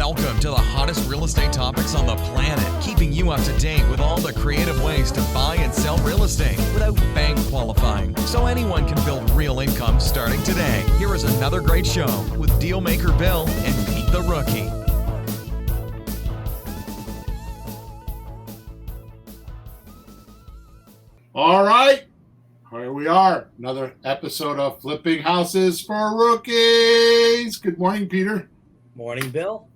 Welcome to the hottest real estate topics on the planet, keeping you up to date with all the creative ways to buy and sell real estate without bank qualifying, so anyone can build real income starting today. Here is another great show with Dealmaker Bill and Pete the Rookie. All right, here we are. Another episode of Flipping Houses for Rookies. Good morning, Peter. Morning, Bill.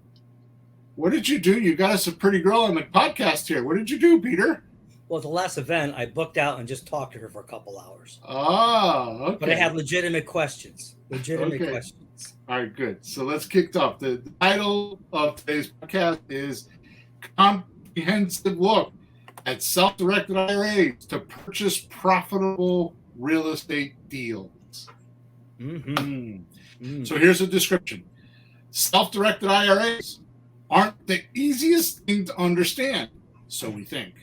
What did you do? You got us a pretty girl on the podcast here. What did you do, Peter? Well, at the last event, I booked out and just talked to her for a couple hours. Oh, okay. But I had legitimate questions. Questions. All right, good. So let's kick off. The title of today's podcast is Comprehensive Look at Self-Directed IRAs to Purchase Profitable Real Estate Deals. So here's a description. Self-directed IRAs aren't the easiest thing to understand, so we think.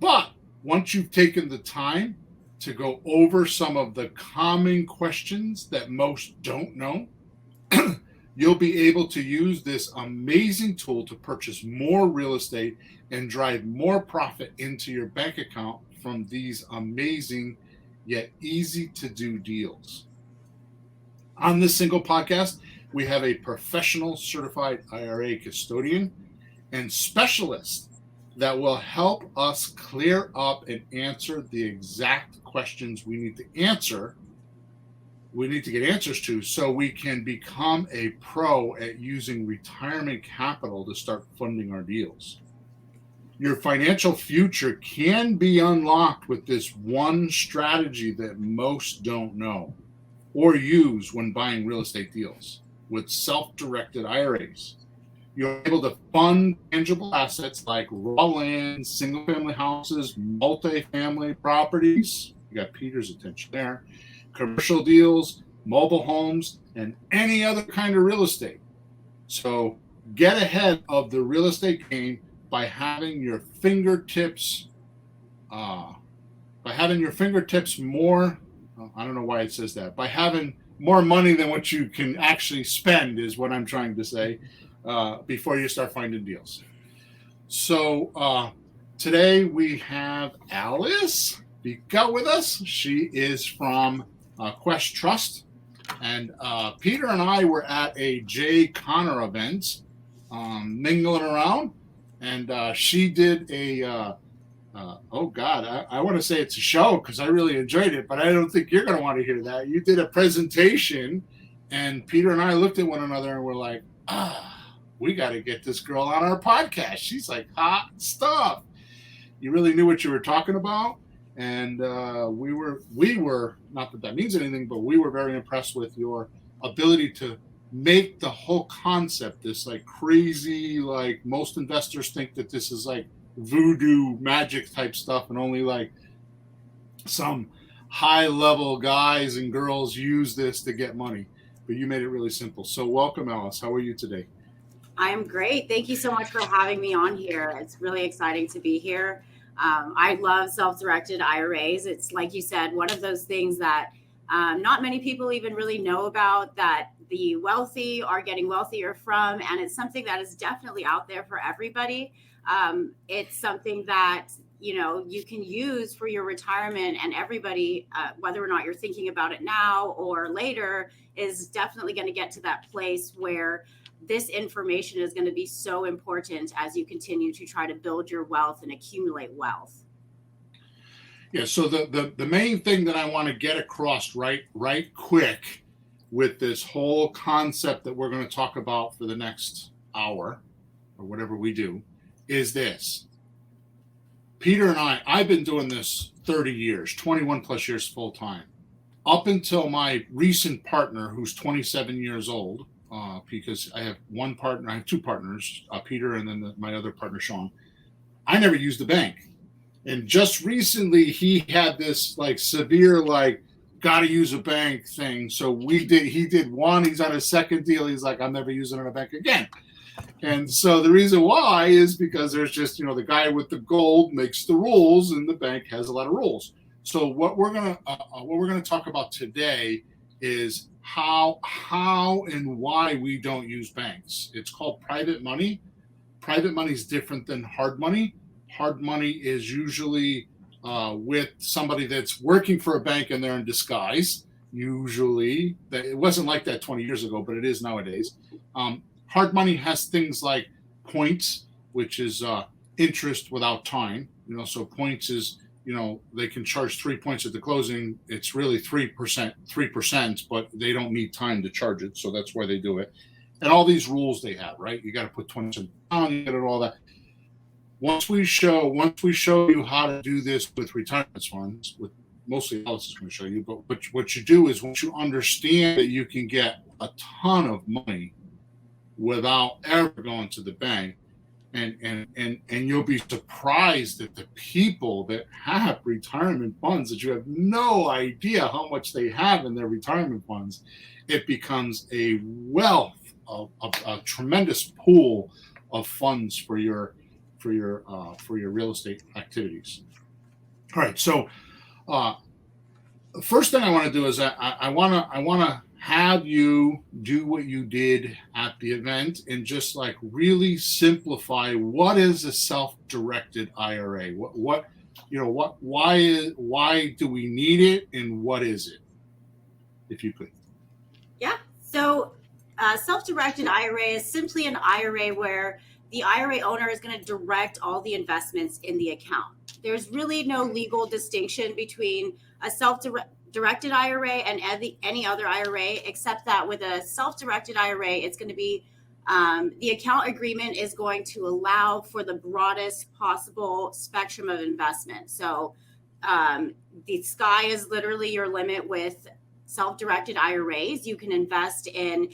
But once you've taken the time to go over some of the common questions that most don't know, you'll be able to use this amazing tool to purchase more real estate and drive more profit into your bank account from these amazing yet easy to do deals. On this single podcast, we have a professional certified IRA custodian and specialist that will help us clear up and answer the exact questions we need to answer. We need to get answers to so we can become a pro at using retirement capital to start funding our deals. Your financial future can be unlocked with this one strategy that most don't know or use when buying real estate deals. With self-directed IRAs, you're able to fund tangible assets like raw land, single-family houses, multi-family properties. You got Peter's attention there. Commercial deals, mobile homes, and any other kind of real estate. So get ahead of the real estate game by having your fingertips more. I don't know why it says that. By having more money than what you can actually spend is what I'm trying to say before you start finding deals. So today we have Alice Vika with us. She is from Quest Trust. And Peter and I were at a Jay Connor event mingling around. And she did a I want to say it's a show because I really enjoyed it, but I don't think you're going to want to hear that. You did a presentation, and Peter and I looked at one another and we're like, we got to get this girl on our podcast. She's like hot stuff. You really knew what you were talking about, and we were not that means anything, but we were very impressed with your ability to make the whole concept this like crazy, like most investors think that this is like voodoo magic type stuff and only like some high level guys and girls use this to get money, but you made it really simple. So welcome, Alice. How are you today? I am great. Thank you so much for having me on here. It's really exciting to be here. I love self-directed IRAs. It's like you said, one of those things that not many people even really know about, that the wealthy are getting wealthier from, and it's something that is definitely out there for everybody. It's something that, you can use for your retirement, and everybody, whether or not you're thinking about it now or later, is definitely going to get to that place where this information is going to be so important as you continue to try to build your wealth and accumulate wealth. Yeah. So the main thing that I want to get across right quick with this whole concept that we're going to talk about for the next hour or whatever we do is this. Peter and I've been doing this 30 years, 21 plus years full time. Up until my recent partner, who's 27 years old, because I have one partner, I have two partners, Peter and then my other partner, Sean. I never used the bank. And just recently he had this like severe, like, got to use a bank thing. So he did one, he's on his second deal. He's like, I'm never using a bank again. And so the reason why is because there's just, the guy with the gold makes the rules and the bank has a lot of rules. So what we're going to talk about today is how and why we don't use banks. It's called private money. Private money is different than hard money. Hard money is usually with somebody that's working for a bank and they're in disguise. Usually, it wasn't like that 20 years ago, but it is nowadays. Hard money has things like points, which is interest without time. So points is, they can charge 3 points at the closing. It's really 3%, but they don't need time to charge it. So that's why they do it. And all these rules they have, right? You got to put 20% down, you got to do all that. Once we show you how to do this with retirement funds, with mostly Alice is going to show you, but what you do is once you understand that you can get a ton of money without ever going to the bank, and you'll be surprised at the people that have retirement funds that you have no idea how much they have in their retirement funds. It becomes a wealth of a tremendous pool of funds for your real estate activities. All right, so the first thing I want to do is I want to have you do what you did at the event and just like really simplify what is a self-directed IRA. Why do we need it and what is it? If you could. Yeah. So self-directed IRA is simply an IRA where the IRA owner is going to direct all the investments in the account. There's really no legal distinction between a self-directed IRA and any other IRA, except that with a self-directed IRA, it's going to be the account agreement is going to allow for the broadest possible spectrum of investment. So the sky is literally your limit with self-directed IRAs. You can invest in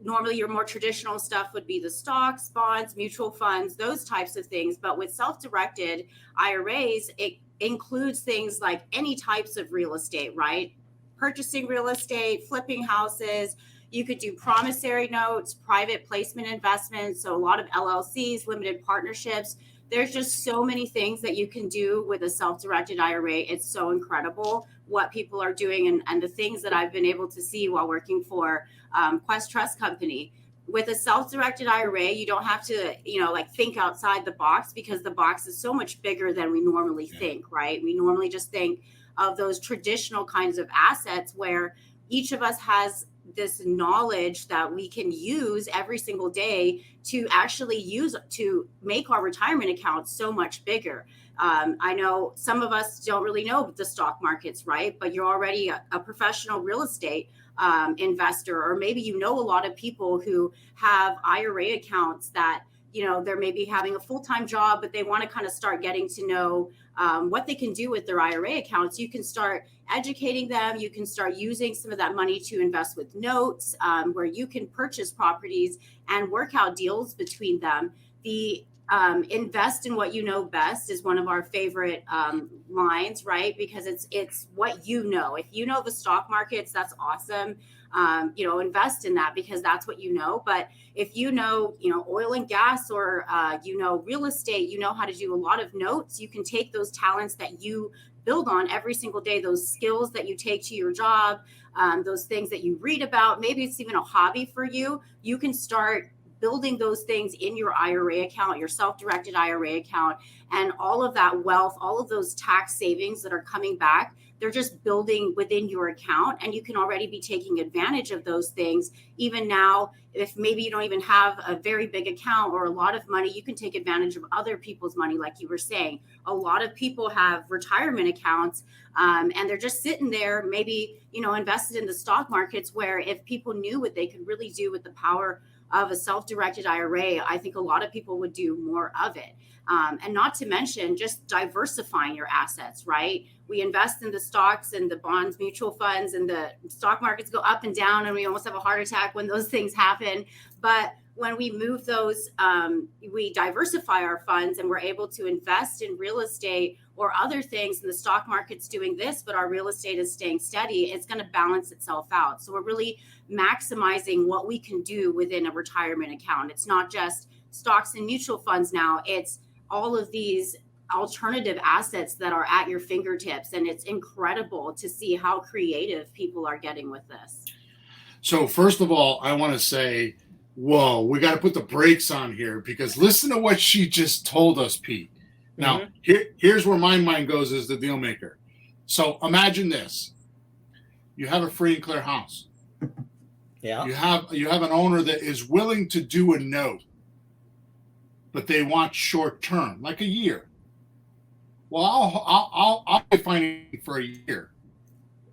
normally your more traditional stuff would be the stocks, bonds, mutual funds, those types of things. But with self-directed IRAs, it includes things like any types of real estate, right? Purchasing real estate, flipping houses. You could do promissory notes, private placement investments. So a lot of LLCs, limited partnerships. There's just so many things that you can do with a self-directed IRA. It's so incredible what people are doing and the things that I've been able to see while working for Quest Trust Company. With a self-directed IRA, you don't have to, think outside the box because the box is so much bigger than we normally think, right? We normally just think of those traditional kinds of assets where each of us has this knowledge that we can use every single day to actually use to make our retirement account so much bigger. I know some of us don't really know the stock markets, right? But you're already a professional real estate investor, or maybe a lot of people who have IRA accounts that they're maybe having a full-time job, but they want to kind of start getting to know what they can do with their IRA accounts. You can start educating them. You can start using some of that money to invest with notes, where you can purchase properties and work out deals between them. The invest in what you know best is one of our favorite lines, right? Because it's what you know. If you know the stock markets, that's awesome. Invest in that because that's what you know. But if oil and gas or real estate, you know how to do a lot of notes. You can take those talents that you build on every single day, those skills that you take to your job, those things that you read about. Maybe it's even a hobby for you. You can start building those things in your IRA account, your self-directed IRA account, and all of that wealth, all of those tax savings that are coming back, they're just building within your account, and you can already be taking advantage of those things. Even now, if maybe you don't even have a very big account or a lot of money, you can take advantage of other people's money, like you were saying. A lot of people have retirement accounts, and they're just sitting there, maybe, invested in the stock markets, where if people knew what they could really do with the power of a self-directed IRA, I think a lot of people would do more of it. And not to mention just diversifying your assets, right? We invest in the stocks and the bonds, mutual funds, and the stock markets go up and down, and we almost have a heart attack when those things happen. But when we move those, we diversify our funds and we're able to invest in real estate or other things, and the stock market's doing this, but our real estate is staying steady, it's going to balance itself out. So we're really maximizing what we can do within a retirement account. It's not just stocks and mutual funds now, it's all of these alternative assets that are at your fingertips. And it's incredible to see how creative people are getting with this. So first of all, I want to say, whoa, we got to put the brakes on here, because listen to what she just told us, Pete. Now, here's where my mind goes as the deal maker. So imagine this. You have a free and clear house. Yeah. You have an owner that is willing to do a note, but they want short term, like a year. Well, I'll be financing for a year.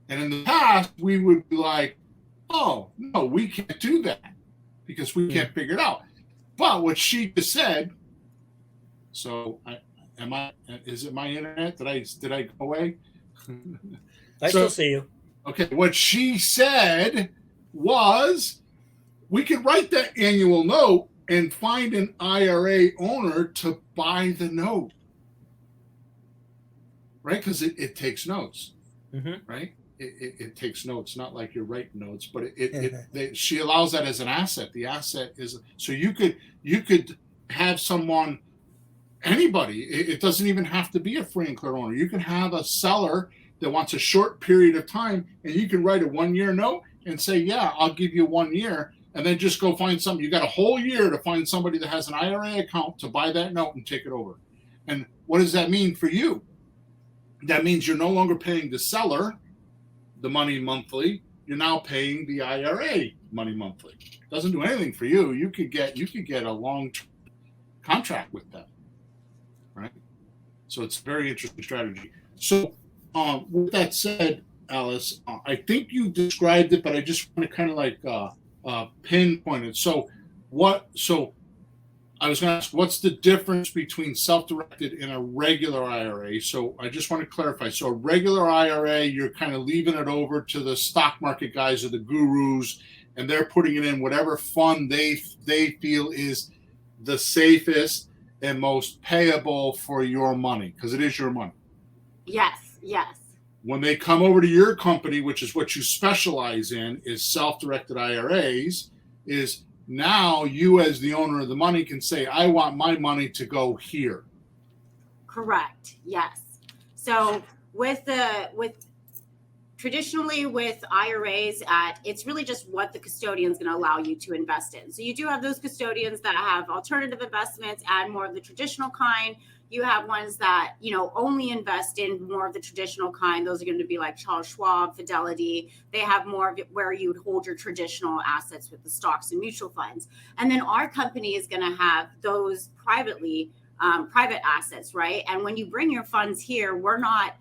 And in the past, we would be like, oh, no, we can't do that because we can't figure it out. But what she just said, so is it my internet? Did I go away? I still see you. Okay, what she said was we could write that annual note and find an IRA owner to buy the note, right? Because it takes notes, right? It takes notes, not like you're writing notes, but she allows that as an asset. The asset is, so you could have someone, anybody. It doesn't even have to be a free and clear owner. You can have a seller that wants a short period of time, and you can write a 1 year note and say, yeah, I'll give you 1 year, and then just go find something. You got a whole year to find somebody that has an IRA account to buy that note and take it over. And what does that mean for you? That means you're no longer paying the seller the money monthly. You're now paying the IRA money monthly. It doesn't do anything for you. You could get a long-term contract with them, right? So it's a very interesting strategy. So with that said, Alice, I think you described it, but I just want to kind of like pinpoint it. So I was going to ask, what's the difference between self-directed and a regular IRA? So I just want to clarify. So a regular IRA, you're kind of leaving it over to the stock market guys or the gurus, and they're putting it in whatever fund they feel is the safest and most payable for your money, because it is your money. Yes. When they come over to your company, which is what you specialize in, is self-directed IRAs, is now you as the owner of the money can say, I want my money to go here. Correct. Yes. So traditionally with IRAs, it's really just what the custodian is going to allow you to invest in. So you do have those custodians that have alternative investments and more of the traditional kind. You have ones that, only invest in more of the traditional kind. Those are going to be like Charles Schwab, Fidelity. They have more of it where you would hold your traditional assets with the stocks and mutual funds. And then our company is going to have those private assets, right? And when you bring your funds here, we're not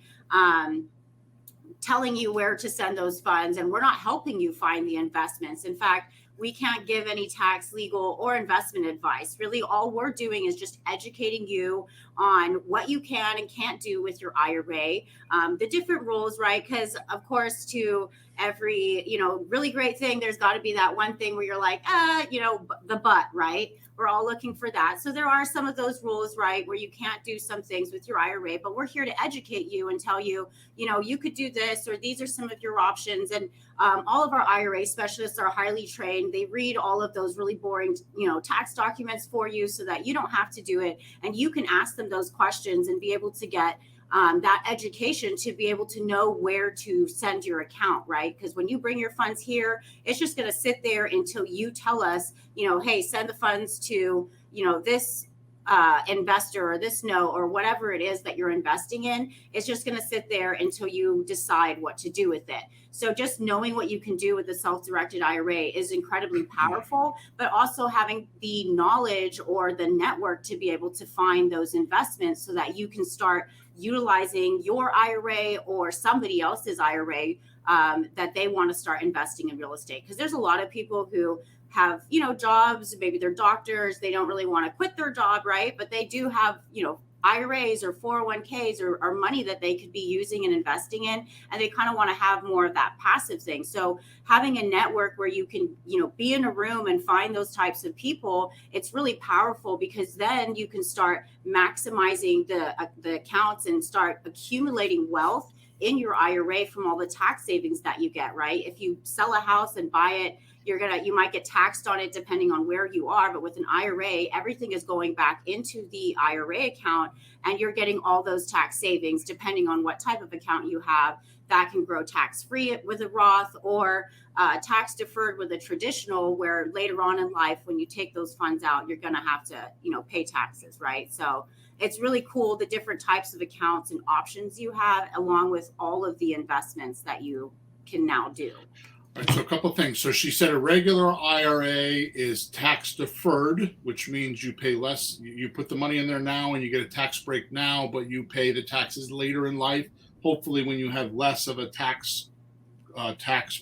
telling you where to send those funds, and we're not helping you find the investments. In fact, we can't give any tax, legal, or investment advice. Really, all we're doing is just educating you on what you can and can't do with your IRA, the different rules, right? Because, of course, to every, really great thing, there's got to be that one thing where you're like, the but, right? We're all looking for that. So there are some of those rules, right, where you can't do some things with your IRA, but we're here to educate you and tell you, you could do this, or these are some of your options. And all of our IRA specialists are highly trained. They read all of those really boring, tax documents for you so that you don't have to do it. And you can ask them those questions and be able to get that education to be able to know where to send your account, right? Because when you bring your funds here, it's just going to sit there until you tell us, hey, send the funds to, this investor or this note or whatever it is that you're investing in. It's just going to sit there until you decide what to do with it. So just knowing what you can do with the self-directed IRA is incredibly powerful, but also having the knowledge or the network to be able to find those investments so that you can start utilizing your IRA or somebody else's IRA that they want to start investing in real estate. Because there's a lot of people who have, jobs, maybe they're doctors, they don't really want to quit their job, right? But they do have, IRAs or 401ks or money that they could be using and investing in, and they kind of want to have more of that passive thing. So having a network where you can, be in a room and find those types of people, it's really powerful, because then you can start maximizing the accounts and start accumulating wealth in your IRA from all the tax savings that you get, right? If you sell a house and buy it, you might get taxed on it depending on where you are. But with an IRA, everything is going back into the IRA account, and you're getting all those tax savings depending on what type of account you have. That can grow tax-free with a Roth, or tax deferred with a traditional, where later on in life, when you take those funds out, you're going to have to, pay taxes, right? So it's really cool, the different types of accounts and options you have, along with all of the investments that you can now do. All right, so a couple of things. So she said a regular IRA is tax deferred, which means you pay less. You put the money in there now and you get a tax break now, but you pay the taxes later in life, hopefully when you have less of a tax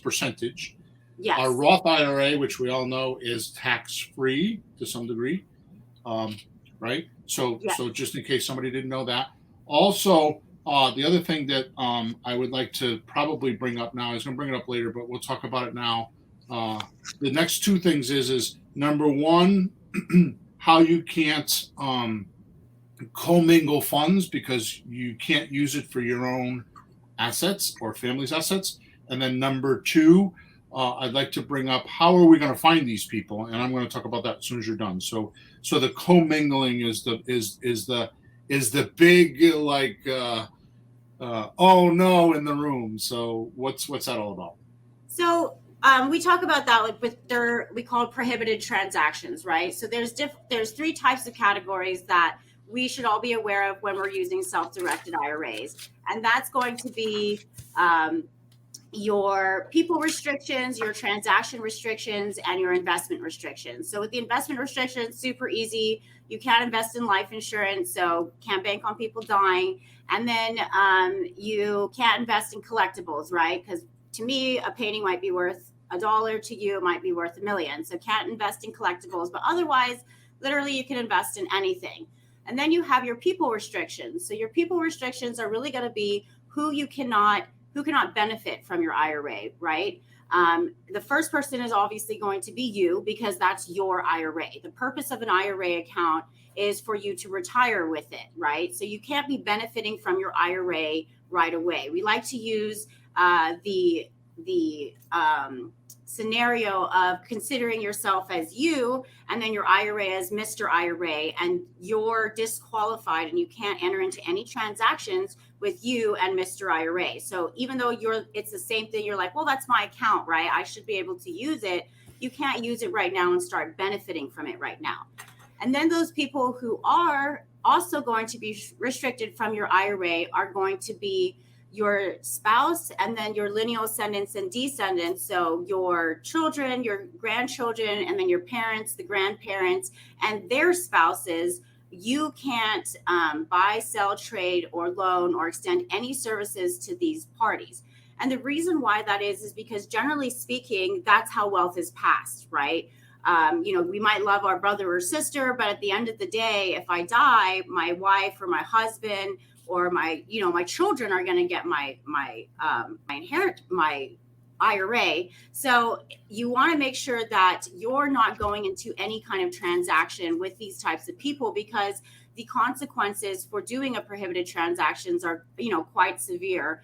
percentage. Yes. Our Roth IRA, which we all know is tax-free to some degree, right? So, yes. So just in case somebody didn't know that. Also, the other thing that I would like to probably bring up now, I was going to bring it up later, but we'll talk about it now. The next two things is number one, how you can't commingle funds because you can't use it for your own assets or family's assets. And then number two, I'd like to bring up how are we going to find these people, and I'm going to talk about that as soon as you're done. So the commingling is the big like oh no in the room. So what's that all about? So we talk about that we call it prohibited transactions, right? So there's three types of categories that we should all be aware of when we're using self-directed IRAs, and that's going to be your people restrictions, your transaction restrictions, and your investment restrictions. So with the investment restrictions, super easy. You can't invest in life insurance, so can't bank on people dying. And then you can't invest in collectibles, right? Because to me, a painting might be worth $1. To you, it might be worth $1 million. So can't invest in collectibles, but otherwise, literally, you can invest in anything. And then you have your people restrictions. So your people restrictions are really going to be who cannot benefit from your IRA, right? The first person is obviously going to be you, because that's your IRA. The purpose of an IRA account is for you to retire with it, right? So you can't be benefiting from your IRA right away. We like to use the scenario of considering yourself as you, and then your IRA as Mr. IRA, and you're disqualified and you can't enter into any transactions with you and Mr. IRA. So even though it's the same thing, you're like, well, that's my account, right? I should be able to use it. You can't use it right now and start benefiting from it right now. And then those people who are also going to be restricted from your IRA are going to be your spouse, and then your lineal ascendants and descendants. So your children, your grandchildren, and then your parents, the grandparents, and their spouses. You can't buy, sell, trade, or loan, or extend any services to these parties. And the reason why that is because generally speaking, that's how wealth is passed, right? We might love our brother or sister, but at the end of the day, if I die, my wife or my husband or my children are going to get my IRA. So you want to make sure that you're not going into any kind of transaction with these types of people, because the consequences for doing a prohibited transactions are, quite severe.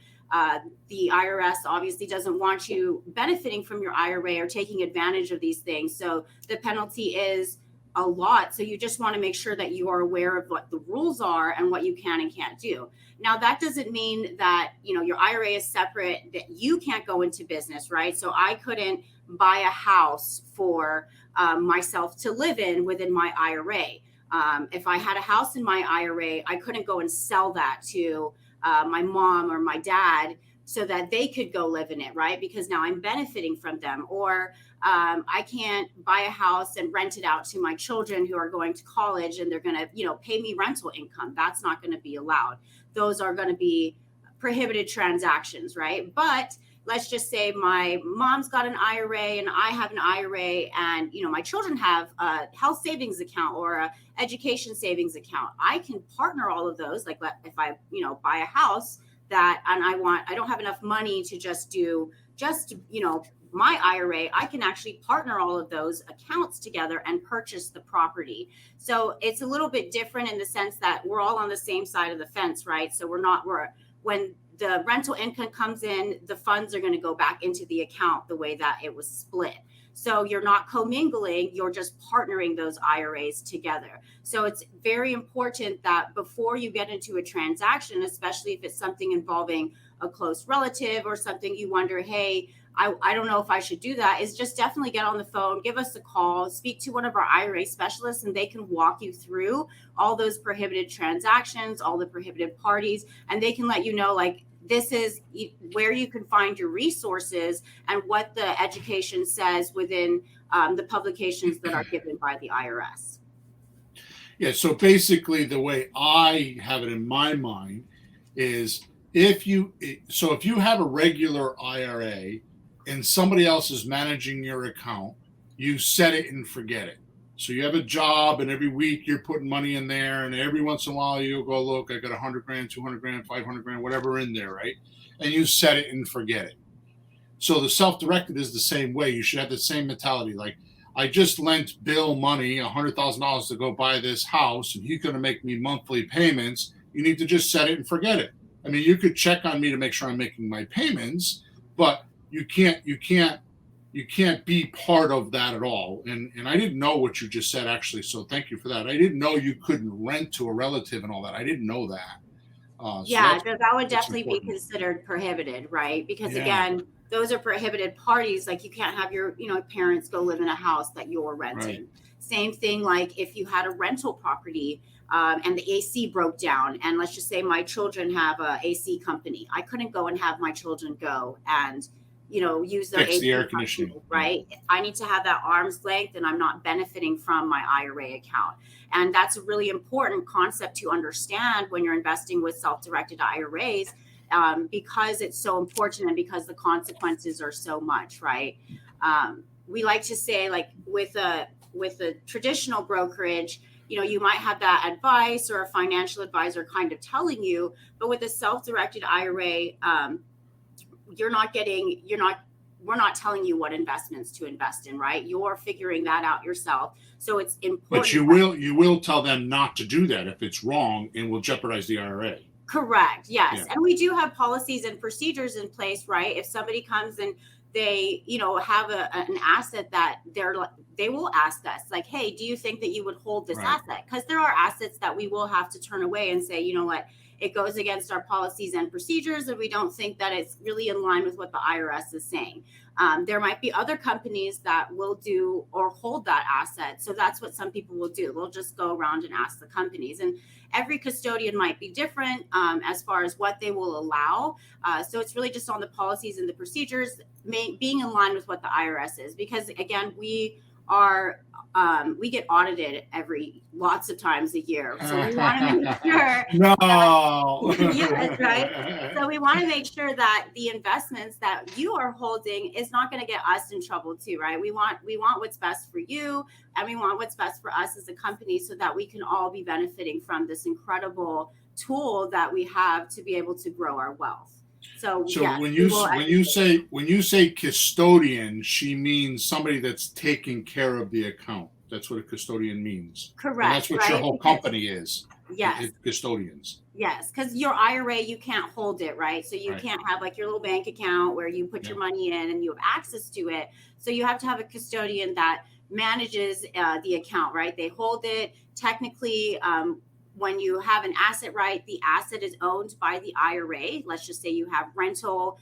The IRS obviously doesn't want you benefiting from your IRA or taking advantage of these things. So the penalty is a lot. So you just want to make sure that you are aware of what the rules are and what you can and can't do. Now, that doesn't mean that, your IRA is separate, that you can't go into business, right? So I couldn't buy a house for myself to live in within my IRA. If I had a house in my IRA, I couldn't go and sell that to my mom or my dad so that they could go live in it, right? Because now I'm benefiting from them. Or I can't buy a house and rent it out to my children who are going to college and they're going to, pay me rental income. That's not going to be allowed. Those are going to be prohibited transactions, right? But let's just say my mom's got an IRA and I have an IRA, and my children have a health savings account or a education savings account. I can partner all of those. Like if I buy a house that, and I don't have enough money to just do my IRA, I can actually partner all of those accounts together and purchase the property. So it's a little bit different in the sense that we're all on the same side of the fence, right? So when the rental income comes in, the funds are going to go back into the account the way that it was split. So you're not commingling, you're just partnering those IRAs together. So it's very important that before you get into a transaction, especially if it's something involving a close relative or something you wonder, hey, I don't know if I should do that, is just definitely get on the phone, give us a call, speak to one of our IRA specialists, and they can walk you through all those prohibited transactions, all the prohibited parties, and they can let you know, like, this is where you can find your resources and what the education says within the publications that are given by the IRS. Yeah, so basically the way I have it in my mind is if you have a regular IRA and somebody else is managing your account, you set it and forget it. So you have a job and every week you're putting money in there, and every once in a while you go, look, I got 100 grand, 200 grand, 500 grand, whatever in there, right? And you set it and forget it. So the self-directed is the same way. You should have the same mentality. Like, I just lent Bill money, $100,000 to go buy this house, and he's going to make me monthly payments. You need to just set it and forget it. I mean, you could check on me to make sure I'm making my payments, but you can't be part of that at all. And I didn't know what you just said, actually. So thank you for that. I didn't know you couldn't rent to a relative and all that. I didn't know that. Yeah, that would definitely be considered prohibited, right? Because again, those are prohibited parties. Like, you can't have your, parents go live in a house that you're renting. Right. Same thing, like if you had a rental property and the AC broke down, and let's just say my children have a AC company, I couldn't go and have my children go and use their AC air conditioning, right? I need to have that arm's length, and I'm not benefiting from my IRA account. And that's a really important concept to understand when you're investing with self-directed IRAs, because it's so important and because the consequences are so much, right? We like to say, like, with a traditional brokerage, you might have that advice or a financial advisor kind of telling you, but with a self-directed IRA, we're not telling you what investments to invest in, right? You're figuring that out yourself. So it's important. But you will tell them not to do that if it's wrong and will jeopardize the IRA. Correct. Yes. Yeah. And we do have policies and procedures in place, right? If somebody comes and they, have an asset that they will ask us, like, hey, do you think that you would hold this asset? Because there are assets that we will have to turn away and say, you know what, it goes against our policies and procedures, and we don't think that it's really in line with what the IRS is saying. There might be other companies that will do or hold that asset. So that's what some people will do. They'll just go around and ask the companies. And every custodian might be different as far as what they will allow. So it's really just on the policies and the procedures being in line with what the IRS is. Because, again, we get audited lots of times a year. So we want to make sure. No. Yes, right. So we want to make sure that the investments that you are holding is not going to get us in trouble too, right? We want what's best for you, and we want what's best for us as a company, so that we can all be benefiting from this incredible tool that we have to be able to grow our wealth. So yes, when you say custodian, she means somebody that's taking care of the account. That's what a custodian means. Correct. And that's what your whole company is. Yes. It's custodians. Yes, because your IRA, you can't hold it, right? So you can't have like your little bank account where you put your money in and you have access to it. So you have to have a custodian that manages the account, right? They hold it. Technically, when you have an asset, right, the asset is owned by the IRA. Let's just say you have rental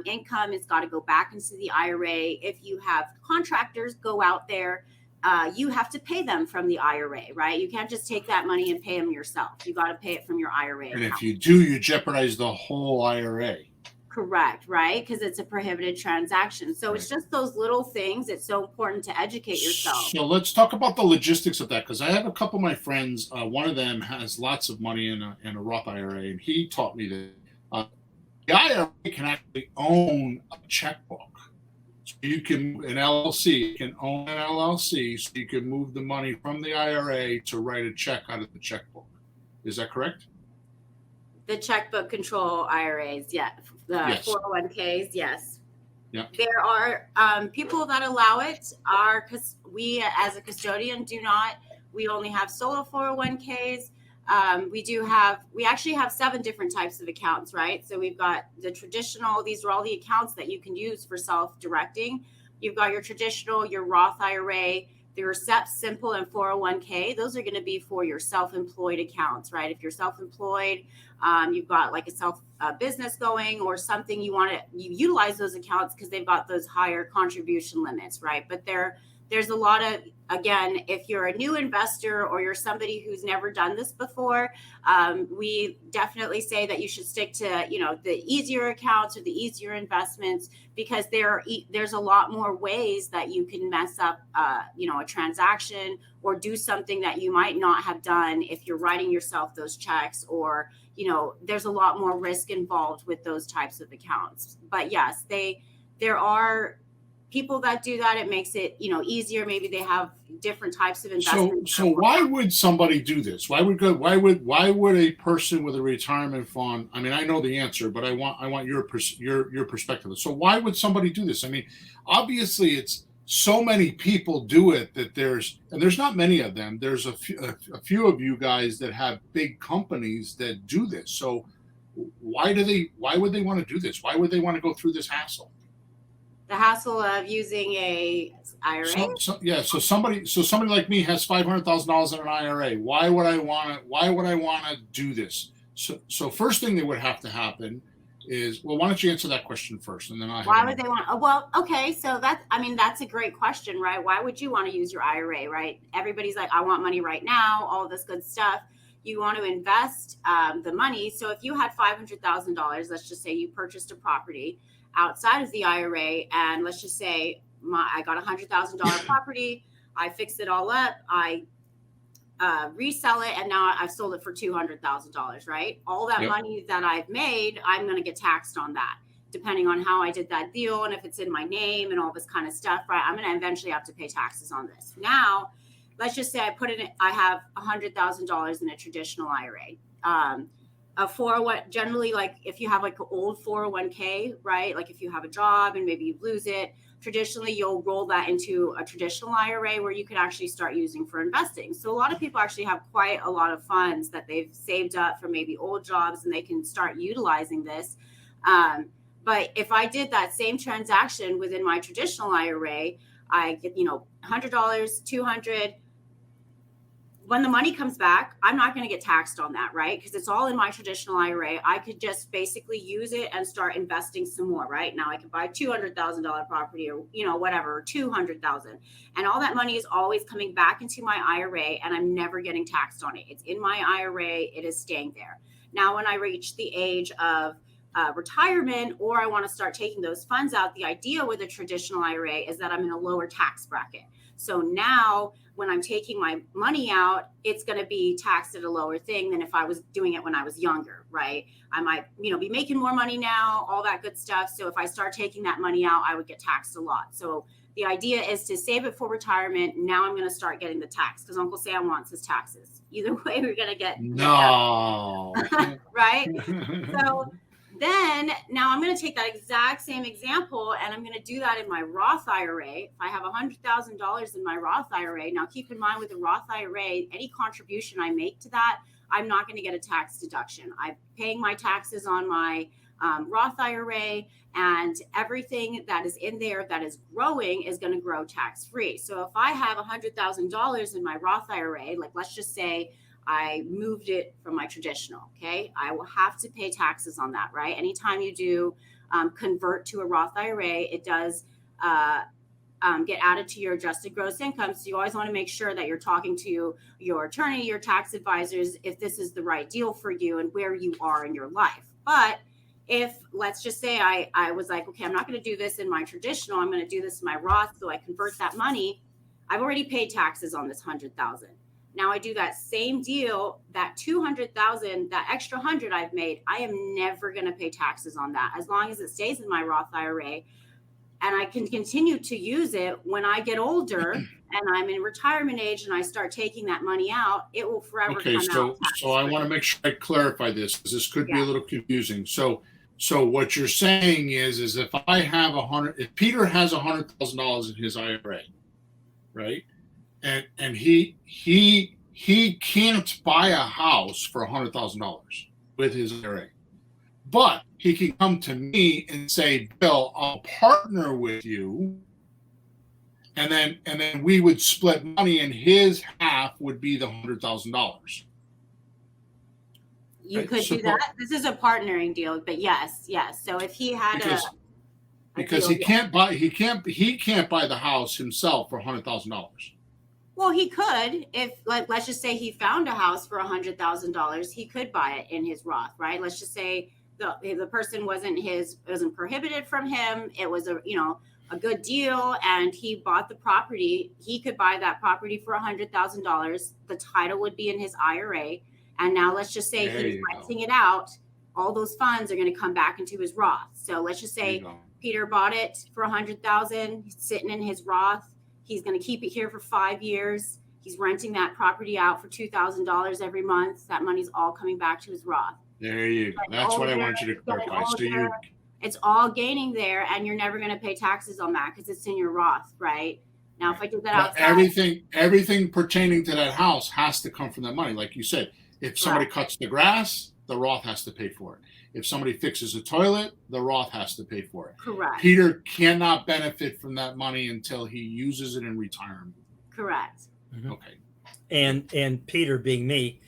income, it's got to go back into the IRA. If you have contractors go out there, you have to pay them from the IRA, right? You can't just take that money and pay them yourself. You got to pay it from your IRA account. And if you do, you jeopardize the whole IRA. Correct, right? Because it's a prohibited transaction. So it's just those little things. It's so important to educate yourself. So let's talk about the logistics of that, because I have a couple of my friends. One of them has lots of money in a Roth IRA, and he taught me that the IRA can actually own a checkbook. So you can, an LLC can own an LLC, so you can move the money from the IRA to write a check out of the checkbook. Is that correct? The checkbook control IRAs, yeah. The 401ks, yes. Yeah. There are people that allow it. We, as a custodian, do not. We only have solo 401ks. we actually have 7 different types of accounts, right? So we've got the traditional, these are all the accounts that you can use for self-directing. You've got your traditional, your Roth IRA, your SEP, Simple, and 401k. Those are going to be for your self-employed accounts, right? If you're self-employed, you've got like a business going or something, you utilize those accounts because they've got those higher contribution limits, right? But there's a lot of, again, if you're a new investor or you're somebody who's never done this before, we definitely say that you should stick to, the easier accounts or the easier investments, because there's a lot more ways that you can mess up, a transaction or do something that you might not have done if you're writing yourself those checks, or, there's a lot more risk involved with those types of accounts. But yes, there are people that do that. It makes it, easier. Maybe they have different types of investments. So why would somebody do this? Why would a person with a retirement fund? I mean, I know the answer, but I want your perspective. So why would somebody do this? I mean, obviously it's so many people do it that there's not many of them. There's a few of you guys that have big companies that do this. So why would they want to do this? Why would they want to go through this hassle? The hassle of using a IRA. So somebody like me has $500,000 in an IRA. Why would I want to do this? So first thing that would have to happen is, well, why don't you answer that question first, and then why would they want? Well, okay, so that's a great question, right? Why would you want to use your IRA, right? Everybody's like, I want money right now, all this good stuff. You want to invest the money. So if you had $500,000, let's just say you purchased a property outside of the IRA, and let's just say I got $100,000 property, I fixed it all up, I resell it, and now I've sold it for $200,000, right? All that money that I've made, I'm going to get taxed on that, depending on how I did that deal and if it's in my name and all this kind of stuff, right? I'm going to eventually have to pay taxes on this. Now, let's just say I have $100,000 in a traditional IRA. A 401, generally, like if you have like an old 401k, right? Like if you have a job and maybe you lose it, traditionally you'll roll that into a traditional IRA where you can actually start using for investing. So a lot of people actually have quite a lot of funds that they've saved up from maybe old jobs, and they can start utilizing this. But if I did that same transaction within my traditional IRA, I get, $100, $200. When the money comes back, I'm not going to get taxed on that, right? Because it's all in my traditional IRA. I could just basically use it and start investing some more, right? Now I could buy $200,000 property, or, whatever, or $200,000. And all that money is always coming back into my IRA, and I'm never getting taxed on it. It's in my IRA. It is staying there. Now, when I reach the age of retirement, or I want to start taking those funds out, the idea with a traditional IRA is that I'm in a lower tax bracket. So now when I'm taking my money out, it's going to be taxed at a lower thing than if I was doing it when I was younger, right? I might, be making more money now, all that good stuff. So if I start taking that money out, I would get taxed a lot. So the idea is to save it for retirement. Now I'm going to start getting the tax because Uncle Sam wants his taxes. Either way, we're going to get no, right? So then now I'm going to take that exact same example, and I'm going to do that in my Roth IRA. If I have $100,000 in my Roth IRA, now keep in mind with the Roth IRA, any contribution I make to that, I'm not going to get a tax deduction. I'm paying my taxes on my Roth IRA, and everything that is in there that is growing is going to grow tax-free. So if I have $100,000 in my Roth IRA, like let's just say I moved it from my traditional, okay? I will have to pay taxes on that, right? Anytime you do convert to a Roth IRA, it does get added to your adjusted gross income. So you always want to make sure that you're talking to your attorney, your tax advisors, if this is the right deal for you and where you are in your life. But if, let's just say I was like, okay, I'm not going to do this in my traditional, I'm going to do this in my Roth, so I convert that money. I've already paid taxes on this $100,000. Now I do that same deal, that $200,000, that extra 100 I've made, I am never going to pay taxes on that as long as it stays in my Roth IRA, and I can continue to use it when I get older and I'm in retirement age and I start taking that money out. It will forever come out. So I want to make sure I clarify this, because this could be a little confusing. So what you're saying is if I have if Peter has $100,000 in his IRA, right? And he he can't buy a house for $100,000 with his IRA. But he can come to me and say, Bill, I'll partner with you. And then we would split money, and his half would be the $100,000. You Right, could so- do that. This is a partnering deal, but yes. So if he had because deal, he can't buy the house himself for $100,000. well, he could, if let's just say he found a house for $100,000, he could buy it in his Roth, right? Let's just say the person wasn't prohibited from him. It was a good deal, and he bought the property. He could buy that property for $100,000. The title would be in his IRA, and now let's just say There he's you go. renting it out. All those funds are going to come back into his Roth. So let's just There you say go. Peter bought it for $100,000. He's sitting in his Roth. He's going to keep it here for 5 years. He's renting that property out for $2,000 every month. That money's all coming back to his Roth. There you go. That's what I want you to clarify. So it's all gaining there, and you're never going to pay taxes on that because it's in your Roth, right? Now, if I did that but outside, everything pertaining to that house has to come from that money. Like you said, if somebody cuts the grass, the Roth has to pay for it. If somebody fixes a toilet, the Roth has to pay for it. correct. Peter cannot benefit from that money until he uses it in retirement. Correct. Okay. And Peter, being me,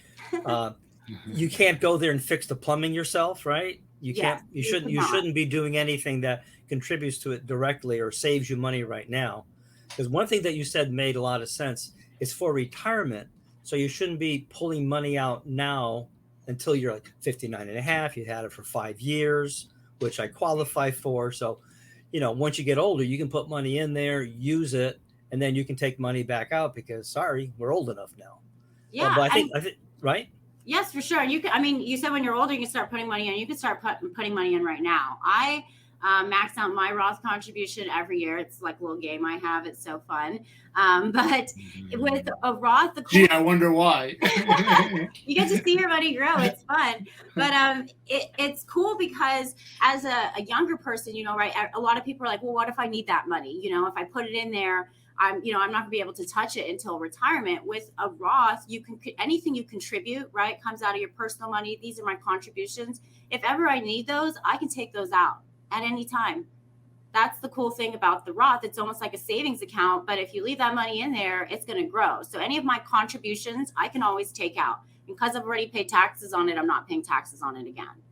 you can't go there and fix the plumbing yourself, right? You Yes, can't. You you shouldn't. You cannot. shouldn't be doing anything that contributes to it directly or saves you money right now. Because one thing that you said made a lot of sense. It's for retirement, so you shouldn't be pulling money out now until you're like 59 and a half. You had it for 5 years, which I qualify for. So, once you get older, you can put money in there, use it, and then you can take money back out because, sorry, we're old enough now. Yeah. But I think, right? Yes, for sure. You can. I mean, you said when you're older, you can start putting money in. You can start putting money in right now. I max out my Roth contribution every year. It's like a little game I have. It's so fun. But with a Roth, Gee, I wonder why. you get to see your money grow. It's fun. But it's cool because as a younger person, right, a lot of people are like, well, what if I need that money? If I put it in there, I'm not going to be able to touch it until retirement. With a Roth, anything you contribute, right, comes out of your personal money. These are my contributions. If ever I need those, I can take those out at any time. That's the cool thing about the Roth. It's almost like a savings account, but if you leave that money in there, it's going to grow. So any of my contributions, I can always take out. Because I've already paid taxes on it, I'm not paying taxes on it again.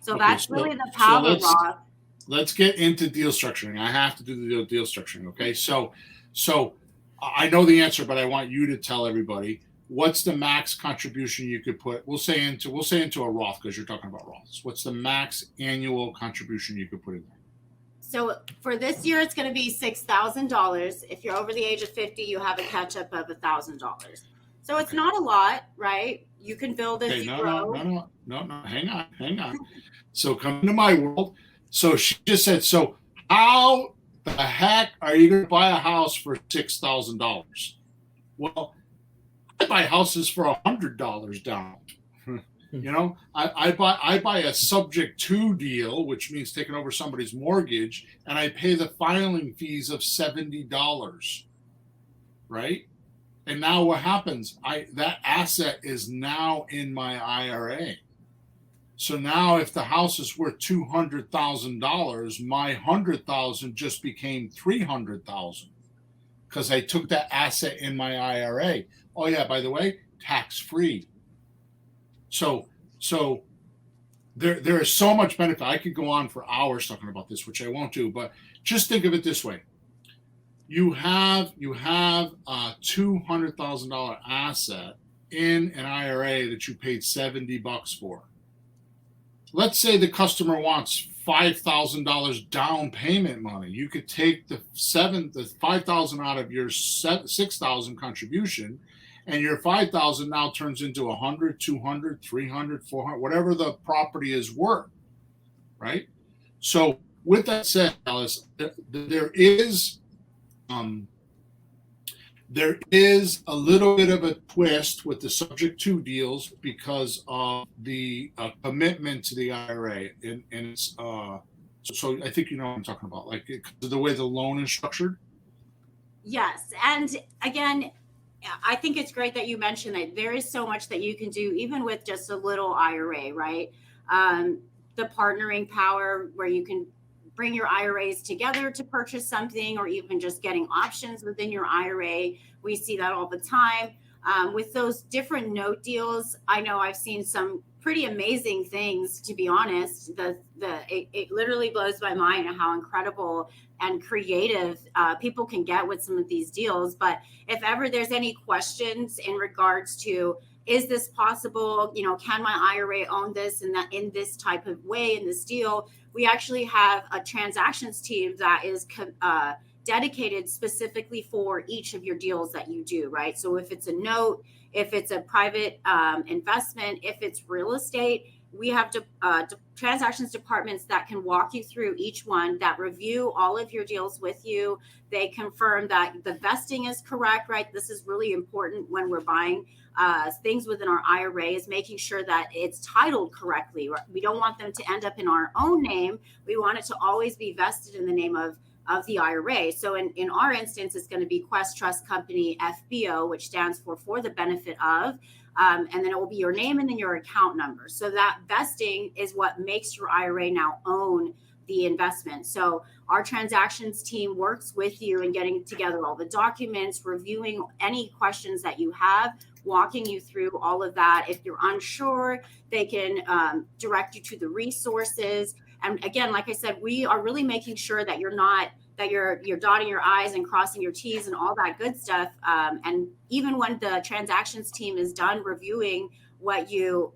So that's really the power of Roth. Let's get into deal structuring. I have to do the deal structuring, okay? So I know the answer, but I want you to tell everybody what's the max contribution you could put. We'll say into a Roth because you're talking about Roths. What's the max annual contribution you could put in there? So for this year, it's going to be $6,000. If you're over the age of 50, you have a catch up of $1,000. So it's not a lot, right? You can build as you grow. No. Hang on. So come into my world. So she just said, so how the heck are you going to buy a house for $6,000? Well, I buy houses for $100 down. I buy a subject to deal, which means taking over somebody's mortgage, and I pay the filing fees of $70, right? And now what happens? That asset is now in my IRA. So now if the house is worth $200,000, my $100,000 just became $300,000 because I took that asset in my IRA. Oh yeah, by the way, tax free. So there is so much benefit. I could go on for hours talking about this, which I won't do, but just think of it this way. You have a $200,000 asset in an IRA that you paid $70 for. Let's say the customer wants $5,000 down payment money. You could take the $5,000 out of your $6,000 contribution, and your $5,000 now turns into $100, $200, $300, $400, whatever the property is worth, right? So with that said, Alice, there is a little bit of a twist with the subject to deals because of the commitment to the IRA, and it's so I think you know what I'm talking about, like the way the loan is structured. Yes, and again, I think it's great that you mentioned that there is so much that you can do, even with just a little IRA, right? The partnering power where you can bring your IRAs together to purchase something, or even just getting options within your IRA. We see that all the time. With those different note deals, I know I've seen some pretty amazing things, to be honest. It literally blows my mind how incredible and creative people can get with some of these deals. But if ever there's any questions in regards to, is this possible? You know, can my IRA own this and that in this type of way in this deal? We actually have a transactions team that is dedicated specifically for each of your deals that you do, right? So if it's a note, if it's a private investment, if it's real estate, we have transactions departments that can walk you through each one, that review all of your deals with you. They confirm that the vesting is correct, right? This is really important when we're buying things within our IRA, is making sure that it's titled correctly. We don't want them to end up in our own name. We want it to always be vested in the name of the IRA. So in our instance, it's going to be Quest Trust Company FBO, which stands for the benefit of, and then it will be your name and then your account number. So that vesting is what makes your IRA now own the investment. So our transactions team works with you in getting together all the documents, reviewing any questions that you have, walking you through all of that. If you're unsure, they can direct you to the resources. And again, like I said, we are really making sure that you're dotting your I's and crossing your T's and all that good stuff. And even when the transactions team is done reviewing what your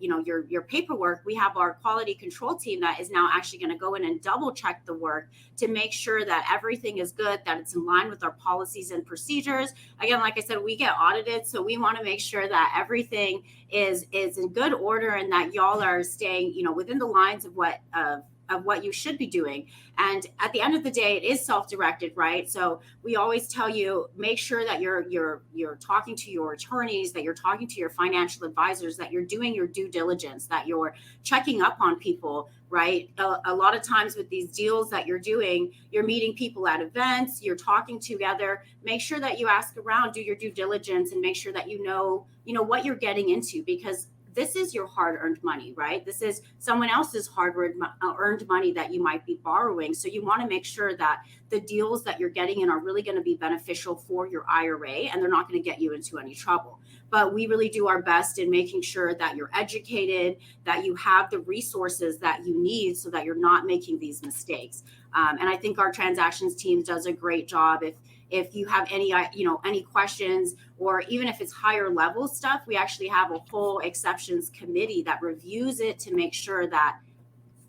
paperwork, we have our quality control team that is now actually going to go in and double check the work to make sure that everything is good, that it's in line with our policies and procedures. Again, like I said, we get audited, so we want to make sure that everything is in good order and that y'all are staying, within the lines of what you should be doing. And at the end of the day, it is self-directed, right? So we always tell you, make sure that you're talking to your attorneys, that you're talking to your financial advisors, that you're doing your due diligence, that you're checking up on people, right? A lot of times with these deals that you're doing, you're meeting people at events, you're talking together. Make sure that you ask around, do your due diligence, and make sure that you know what you're getting into, because this is your hard-earned money, right? This is someone else's hard-earned money that you might be borrowing. So you want to make sure that the deals that you're getting in are really going to be beneficial for your IRA, and they're not going to get you into any trouble. But we really do our best in making sure that you're educated, that you have the resources that you need so that you're not making these mistakes. And I think our transactions team does a great job. If you have any questions, or even if it's higher level stuff, we actually have a whole exceptions committee that reviews it to make sure that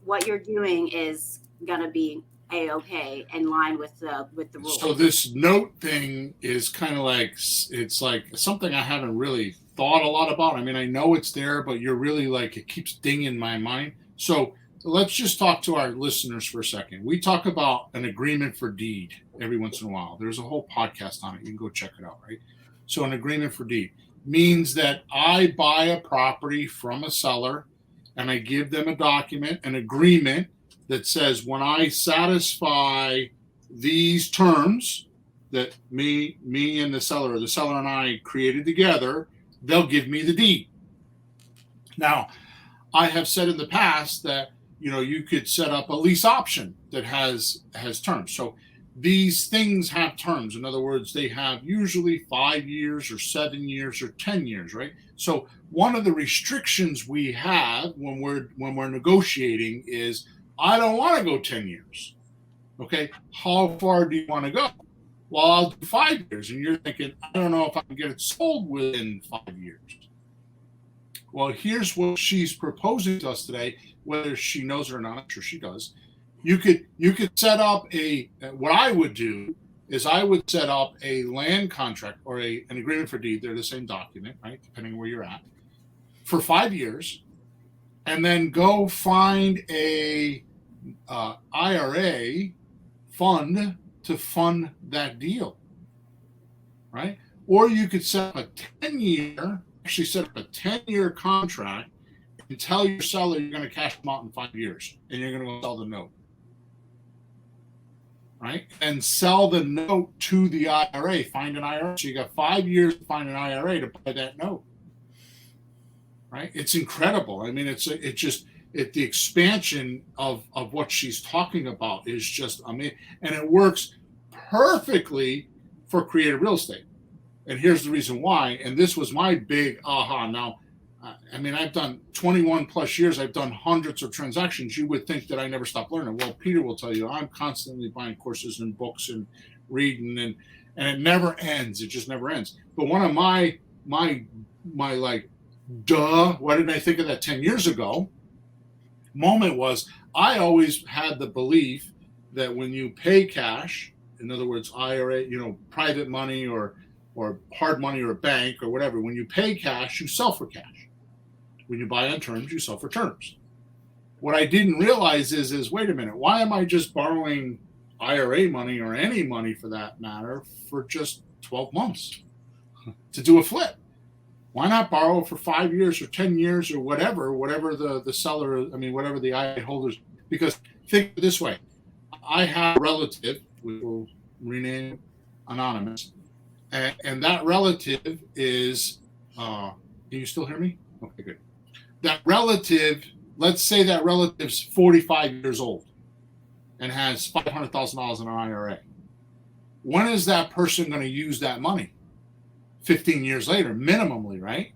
what you're doing is going to be A-okay, in line with the rules. So this note thing is kind of like, it's like something I haven't really thought a lot about. I mean, I know it's there, but you're really like, it keeps dinging my mind. So let's just talk to our listeners for a second. We talk about an agreement for deed every once in a while. There's a whole podcast on it. You can go check it out, right? So an agreement for deed means that I buy a property from a seller and I give them a document, an agreement that says when I satisfy these terms that me and the seller, or the seller and I created together, they'll give me the deed. Now, I have said in the past that you could set up a lease option that has terms. So these things have terms. In other words, they have usually 5 years or 7 years or 10 years, right? So one of the restrictions we have when we're negotiating is, I don't want to go 10 years. Okay, how far do you want to go? Well, I'll do 5 years. And you're thinking, I don't know if I can get it sold within 5 years. Well, here's what she's proposing to us today, whether she knows it or not. I'm sure she does. You could set up what I would do is I would set up a land contract or an agreement for deed. They're the same document, right? Depending on where you're at, for 5 years, and then go find a IRA fund to fund that deal, right? Or you could set up a 10-year contract and tell your seller you're going to cash them out in 5 years and you're going to go sell the note. right? And sell the note to the IRA, find an IRA. So you got 5 years to find an IRA to buy that note, right? It's incredible. I mean, the expansion of what she's talking about is just amazing. And it works perfectly for creative real estate. And here's the reason why. And this was my big aha. Now, I mean, I've done 21 plus years. I've done hundreds of transactions. You would think that I never stop learning. Well, Peter will tell you, I'm constantly buying courses and books and reading, and it never ends. It just never ends. But one of my like, duh, why didn't I think of that 10 years ago moment was, I always had the belief that when you pay cash, in other words, IRA, private money or hard money or a bank or whatever, when you pay cash, you sell for cash. When you buy on terms, you sell for terms. What I didn't realize is wait a minute, why am I just borrowing IRA money or any money for that matter for just 12 months to do a flip? Why not borrow for 5 years or 10 years or whatever the seller, whatever the IRA holders, because think of it this way. I have a relative, we will rename anonymous, and that relative is, can you still hear me? Okay, good. That relative, let's say that relative's 45 years old and has $500,000 in an IRA. When is that person going to use that money? 15 years later, minimally, right?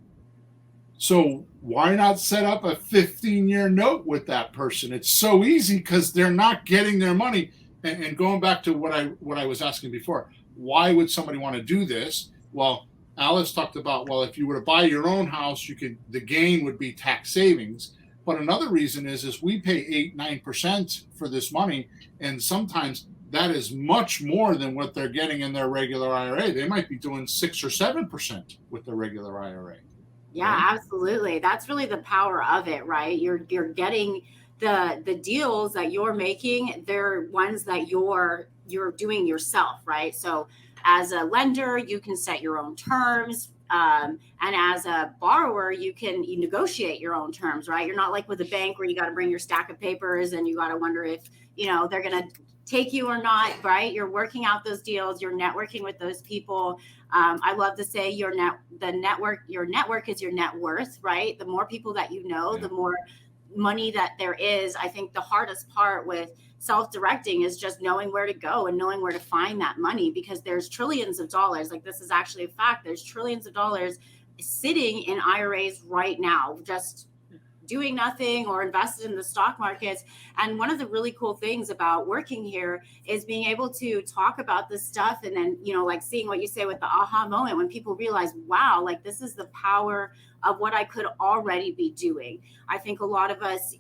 So why not set up a 15-year note with that person? It's so easy because they're not getting their money. And going back to what I was asking before, why would somebody want to do this? Well, Alice talked about, well, if you were to buy your own house, the gain would be tax savings. But another reason is we pay 8-9% for this money, and sometimes that is much more than what they're getting in their regular IRA. They might be doing 6 or 7% with their regular IRA. Yeah, right? Absolutely. That's really the power of it, right? You're getting the deals that you're making. They're ones that you're doing yourself, right? So as a lender, you can set your own terms. And as a borrower, you negotiate your own terms, right? You're not like with a bank where you got to bring your stack of papers and you got to wonder if, they're going to take you or not, right? You're working out those deals. You're networking with those people. I love to say your network is your net worth, right? The more people that you know, the more money that there is. I think the hardest part with self-directing is just knowing where to go and knowing where to find that money, because there's trillions of dollars. Like, this is actually a fact. There's trillions of dollars sitting in IRAs right now, just doing nothing or invested in the stock markets. And one of the really cool things about working here is being able to talk about this stuff. And then, like seeing what you say with the aha moment, when people realize, wow, like this is the power of what I could already be doing. I think a lot of us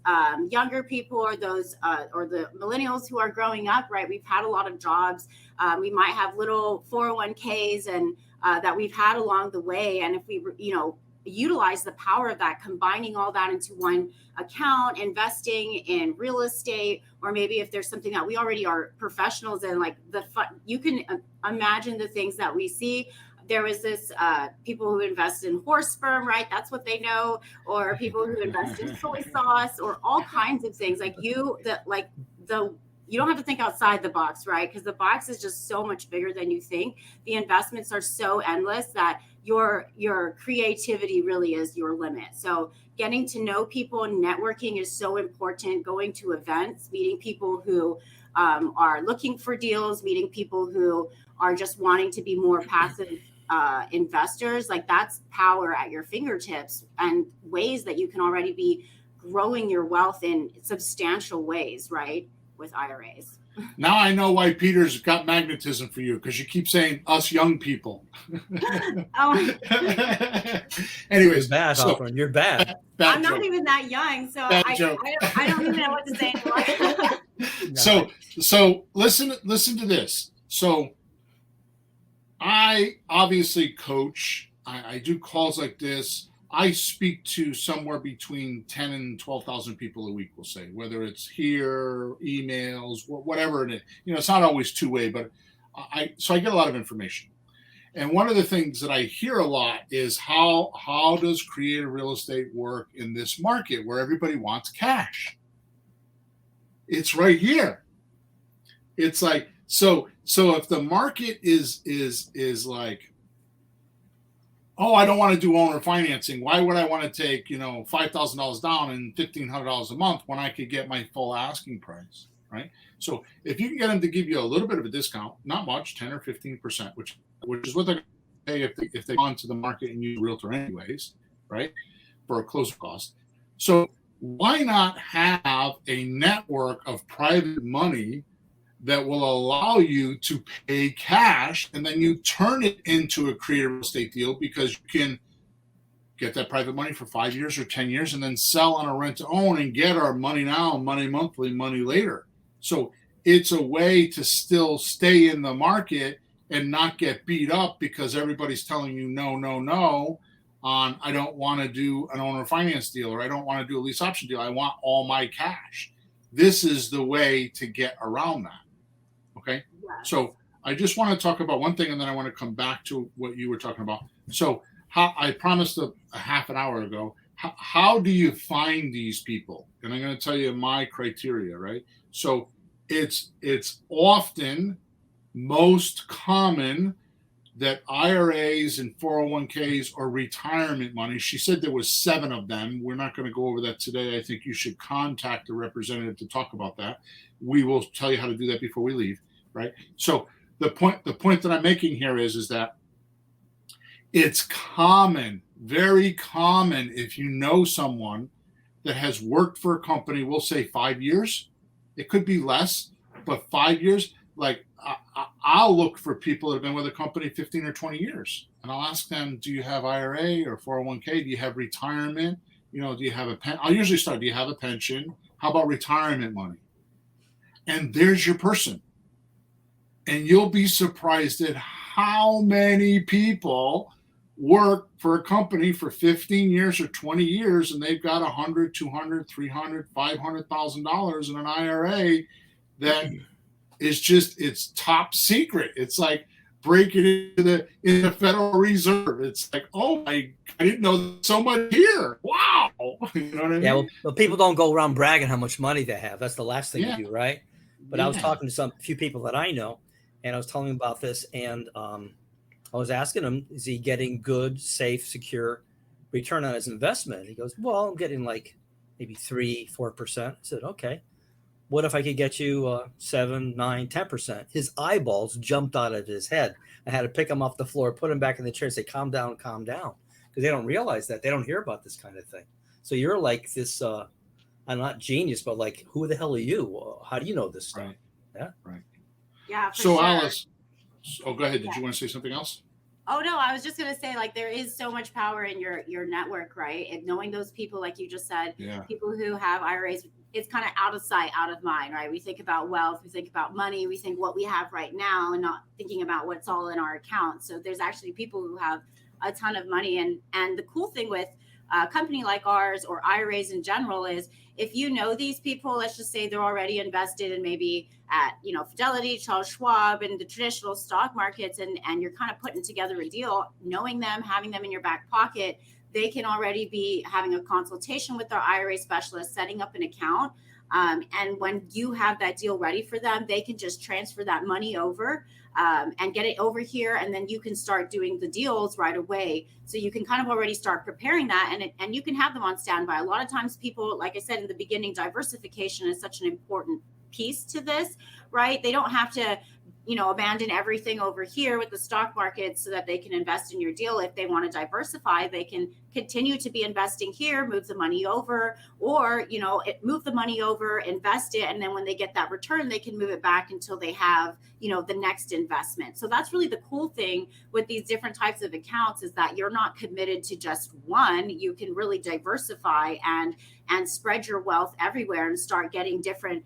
younger people, or those or the millennials who are growing up, right? We've had a lot of jobs. We might have little 401ks and that we've had along the way. And if we, utilize the power of that, combining all that into one account, investing in real estate, or maybe if there's something that we already are professionals in, like you can imagine the things that we see. There was this people who invest in horse sperm, right? That's what they know, or people who invest in soy sauce, or all kinds of things. Like you don't have to think outside the box, right? Because the box is just so much bigger than you think. The investments are so endless that your creativity really is your limit. So getting to know people and networking is so important. Going to events, meeting people who are looking for deals, meeting people who are just wanting to be more passive investors, like that's power at your fingertips, and ways that you can already be growing your wealth in substantial ways, right? With IRAs. Now I know why Peter's got magnetism for you, because you keep saying us young people. Anyways, bad, Hawthorne. You're bad. I'm not even that young, so I don't even know what to say anymore. So listen to this. So I obviously coach. I do calls like this. I speak to somewhere between 10 and 12,000 people a week, we'll say, whether it's here, emails, whatever it is. It's not always two-way, but I get a lot of information. And one of the things that I hear a lot is how does creative real estate work in this market where everybody wants cash? It's right here. It's like, So if the market is like, oh, I don't want to do owner financing. Why would I want to take, $5,000 down and $1,500 a month when I could get my full asking price, right? So if you can get them to give you a little bit of a discount, not much, 10 or 15%, which is what they're going to pay if they go onto the market and use a realtor anyways, right, for a closing cost. So why not have a network of private money that will allow you to pay cash, and then you turn it into a creative real estate deal, because you can get that private money for 5 years or 10 years and then sell on a rent to own and get our money now, money monthly, money later. So it's a way to still stay in the market and not get beat up because everybody's telling you no on, I don't want to do an owner finance deal, or I don't want to do a lease option deal. I want all my cash. This is the way to get around that. Okay. Yes. So I just want to talk about one thing, and then I want to come back to what you were talking about. So how I promised a half an hour ago, how do you find these people? And I'm going to tell you my criteria, right? So it's often most common that IRAs and 401ks or retirement money. She said there was 7 of them. We're not going to go over that today. I think you should contact a representative to talk about that. We will tell you how to do that before we leave, right? So the point that I'm making here is that it's common, very common, if you know someone that has worked for a company, we'll say 5 years. It could be less, but 5 years. Like I'll look for people that have been with a company 15 or 20 years, and I'll ask them, do you have IRA or 401k? Do you have retirement? Do you have a pen? I'll usually start, do you have a pension? How about retirement money? And there's your person. And you'll be surprised at how many people work for a company for 15 years or 20 years, and they've got $100, $200, $300, $500,000 in an IRA that is just, it's top secret. It's like breaking into the Federal Reserve. It's like, oh I didn't know so much here. Wow. You know what I mean? Yeah, well, people don't go around bragging how much money they have. That's the last thing you do, right? But I was talking to few people that I know, and I was telling them about this, and I was asking him, is he getting good, safe, secure return on his investment? He goes, well, I'm getting like maybe 3-4%. I said, okay. What if I could get you 7, 9, 10%? His eyeballs jumped out of his head. I had to pick him off the floor, put him back in the chair, and say, calm down, because they don't realize that. They don't hear about this kind of thing. So you're like this, I'm not genius, but like, who the hell are you? How do you know this stuff? Right. Yeah. Right. Yeah. So sure. Alice, go ahead. Did you want to say something else? Oh no, I was just gonna say, like, there is so much power in your network, right? And knowing those people, like you just said, people who have IRAs, it's kind of out of sight, out of mind, right? We think about wealth, we think about money, we think what we have right now, and not thinking about what's all in our account. So there's actually people who have a ton of money, and the cool thing with a company like ours, or IRAs in general, is if you know these people, let's just say they're already invested in maybe at, Fidelity, Charles Schwab, and the traditional stock markets, and you're kind of putting together a deal, knowing them, having them in your back pocket, they can already be having a consultation with their IRA specialist, setting up an account. And when you have that deal ready for them, they can just transfer that money over and get it over here. And then you can start doing the deals right away. So you can kind of already start preparing that, and you can have them on standby. A lot of times people, like I said in the beginning, diversification is such an important piece to this, right? They don't have to, abandon everything over here with the stock market so that they can invest in your deal. If they want to diversify, they can continue to be investing here, move the money over, or, move the money over, invest it. And then when they get that return, they can move it back until they have, the next investment. So that's really the cool thing with these different types of accounts, is that you're not committed to just one. You can really diversify and spread your wealth everywhere and start getting different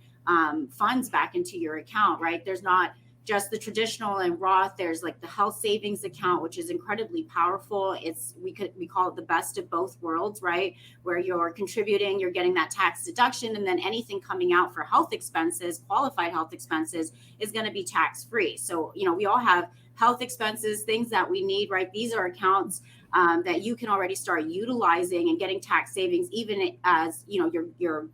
funds back into your account, right? There's not just the traditional and Roth. There's like the health savings account, which is incredibly powerful. We call it the best of both worlds, right? Where you're contributing, you're getting that tax deduction, and then anything coming out for health expenses, qualified health expenses, is going to be tax free. So, we all have health expenses, things that we need, right? These are accounts that you can already start utilizing and getting tax savings, even as, you're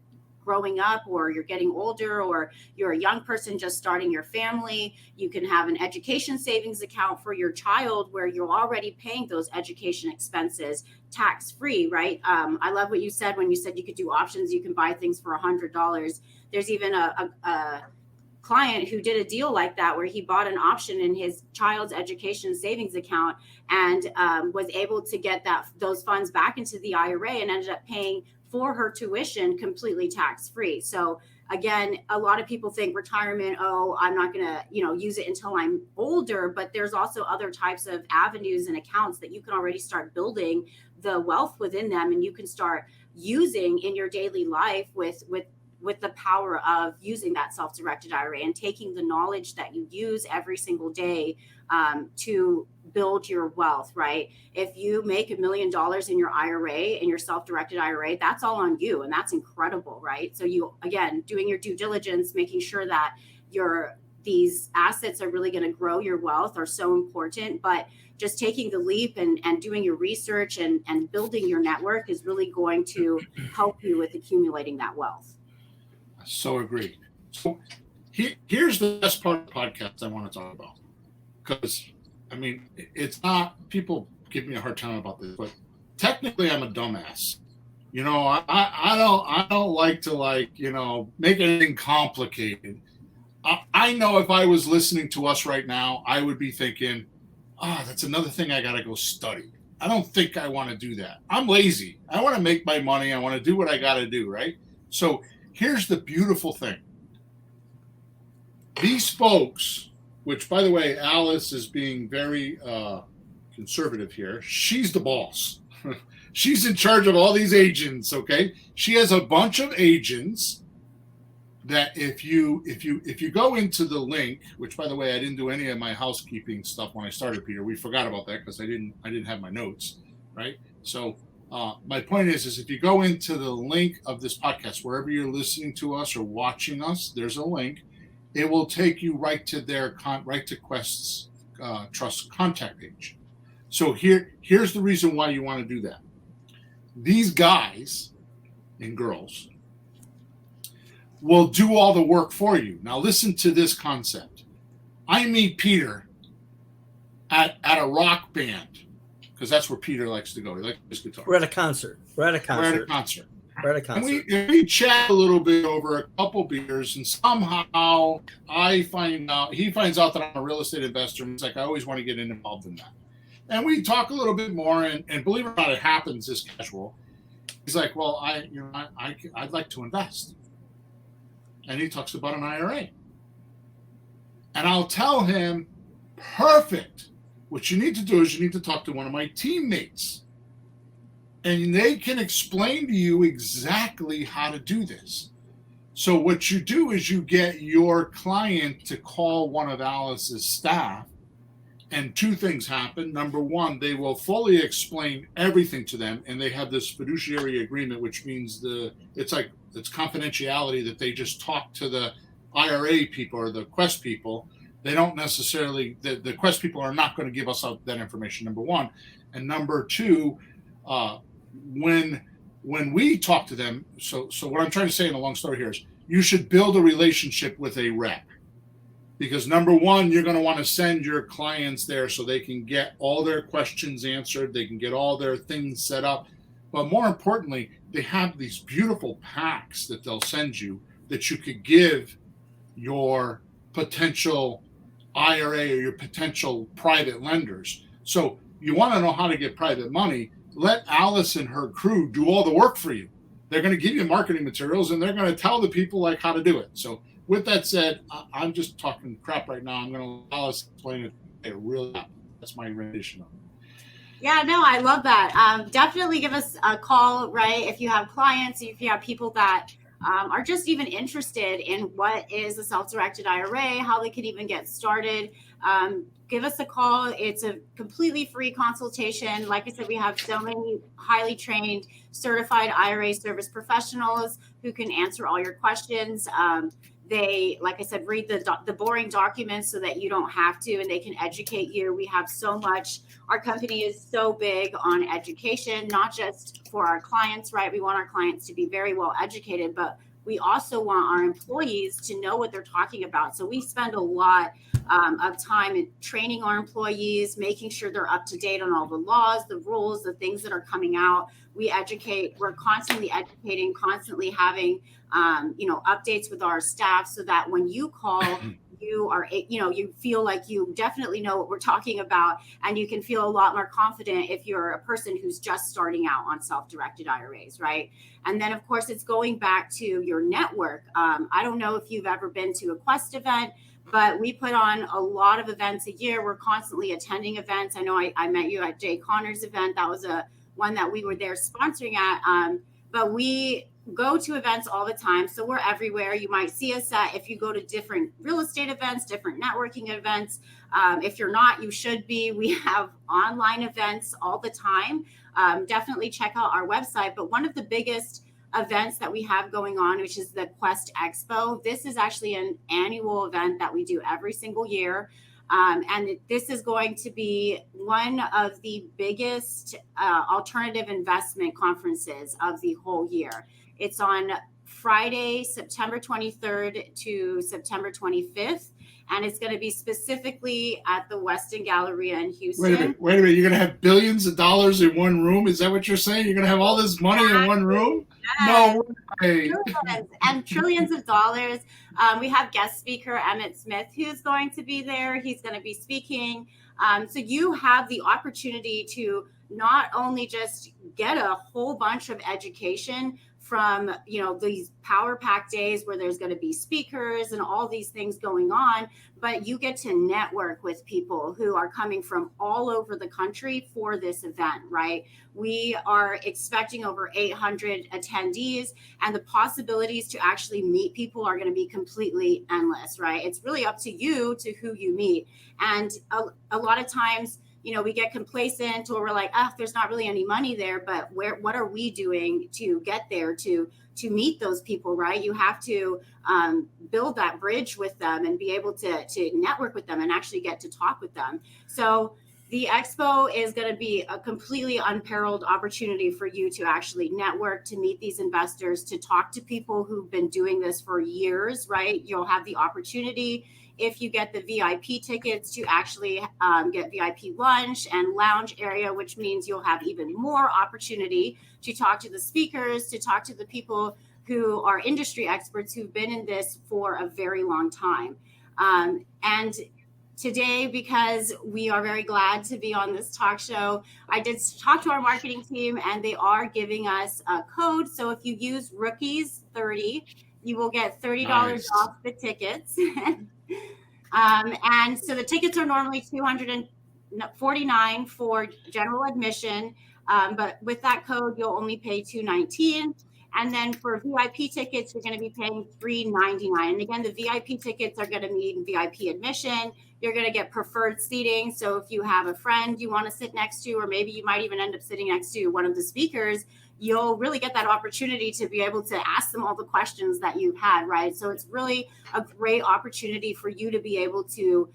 growing up, or you're getting older, or you're a young person just starting your family. You can have an education savings account for your child where you're already paying those education expenses tax-free, right? I love what you said when you said you could do options. You can buy things for $100. There's even a client who did a deal like that where he bought an option in his child's education savings account and was able to get those funds back into the IRA and ended up paying for her tuition completely tax-free. So again, a lot of people think retirement, oh, I'm not going to, use it until I'm older, but there's also other types of avenues and accounts that you can already start building the wealth within them, and you can start using in your daily life with the power of using that self-directed IRA and taking the knowledge that you use every single day to build your wealth, right? If you make $1 million in your IRA, in your self-directed IRA, that's all on you. And that's incredible, right? So you, again, doing your due diligence, making sure that these assets are really going to grow your wealth are so important. But just taking the leap and doing your research and building your network is really going to help you with accumulating that wealth. I so agree. So here's the best part of the podcast I want to talk about. Because, it's not, people give me a hard time about this, but technically I'm a dumbass. I don't like to make anything complicated. I know if I was listening to us right now, I would be thinking, that's another thing I got to go study. I don't think I want to do that. I'm lazy. I want to make my money. I want to do what I got to do, right? So here's the beautiful thing. These folks, which, by the way, Alice is being very conservative here. She's the boss. She's in charge of all these agents, okay? She has a bunch of agents that if you go into the link, which, by the way, I didn't do any of my housekeeping stuff when I started, Peter. We forgot about that because I didn't have my notes, right? So my point is if you go into the link of this podcast, wherever you're listening to us or watching us, there's a link. It will take you right to their right to Quest's Trust contact page. So here's the reason why you want to do that. These guys and girls will do all the work for you. Now listen to this concept. I meet Peter at a rock band, because that's where Peter likes to go. He likes his guitar. We're at a concert. And we chat a little bit over a couple beers, and somehow he finds out that I'm a real estate investor. And he's like, I always want to get involved in that. And we talk a little bit more, and believe it or not, it happens this casual. He's like, well, I'd like to invest. And he talks about an IRA. And I'll tell him, perfect. What you need to do is you need to talk to one of my teammates. And they can explain to you exactly how to do this. So what you do is you get your client to call one of Alice's staff, and two things happen. Number one, they will fully explain everything to them, and they have this fiduciary agreement, which means it's confidentiality, that they just talk to the IRA people or the Quest people. They don't necessarily, the Quest people are not going to give us that information, number one. And number two, when we talk to them, so what I'm trying to say in a long story here is you should build a relationship with a rep. Because number one, you're going to want to send your clients there so they can get all their questions answered. They can get all their things set up. But more importantly, they have these beautiful packs that they'll send you that you could give your potential IRA or your potential private lenders. So you want to know how to get private money. Let Alice and her crew do all the work for you. They're going to give you marketing materials, and they're going to tell the people how to do it. So with that said, I'm just talking crap right now. I'm going to let Alice explain it really. That's my rendition of it. Yeah, no, I love that. Definitely give us a call, right? If you have clients, if you have people that are just even interested in what is a self-directed IRA, how they can even get started, give us a call. It's a completely free consultation. Like I said, we have so many highly trained, certified IRA service professionals who can answer all your questions. They, like I said, read the boring documents so that you don't have to, and they can educate you. We have so much. Our company is so big on education, not just for our clients, right? We want our clients to be very well educated, but we also want our employees to know what they're talking about. So we spend a lot of time in training our employees, making sure they're up to date on all the laws, the rules, the things that are coming out. We educate, we're constantly educating, constantly having, updates with our staff so that when you call, you feel like you definitely know what we're talking about, and you can feel a lot more confident if you're a person who's just starting out on self-directed IRAs, right? And then, of course, it's going back to your network. I don't know if you've ever been to a Quest event, but we put on a lot of events a year. We're constantly attending events. I know I met you at Jay Connor's event. That was one that we were there sponsoring at. But we go to events all the time. So we're everywhere. You might see us if you go to different real estate events, different networking events. If you're not, you should be. We have online events all the time. Definitely check out our website. But one of the biggest events that we have going on, which is the Quest Expo, this is actually an annual event that we do every single year. And this is going to be one of the biggest alternative investment conferences of the whole year. It's on Friday, September 23rd to September 25th. And it's going to be specifically at the Westin Galleria in Houston. Wait a minute. You're going to have billions of dollars in one room? Is that what you're saying? You're going to have all this money in one room? Yes. No way. Trillions and trillions of dollars. We have guest speaker Emmett Smith, who's going to be there. He's going to be speaking. So you have the opportunity to not only just get a whole bunch of education from, these power pack days where there's going to be speakers and all these things going on, but you get to network with people who are coming from all over the country for this event, right? We are expecting over 800 attendees, and the possibilities to actually meet people are going to be completely endless, right? It's really up to you to who you meet. And a lot of times, we get complacent, or we're like, there's not really any money there, but what are we doing to get there to meet those people, right? You have to build that bridge with them and be able to network with them and actually get to talk with them. So the expo is going to be a completely unparalleled opportunity for you to actually network, to meet these investors, to talk to people who've been doing this for years, right? You'll have the opportunity, if you get the VIP tickets, to actually get VIP lunch and lounge area, which means you'll have even more opportunity to talk to the speakers, to talk to the people who are industry experts who've been in this for a very long time. And today, because we are very glad to be on this talk show, I did talk to our marketing team, and they are giving us a code. So if you use Rookies30, you will get $30 off the tickets. And so the tickets are normally $249 for general admission, but with that code, you'll only pay $219. And then for VIP tickets, you're going to be paying $399. And again, the VIP tickets are going to mean VIP admission. You're going to get preferred seating. So if you have a friend you want to sit next to, or maybe you might even end up sitting next to one of the speakers, you'll really get that opportunity to be able to ask them all the questions that you've had, right? So it's really a great opportunity for you to be able to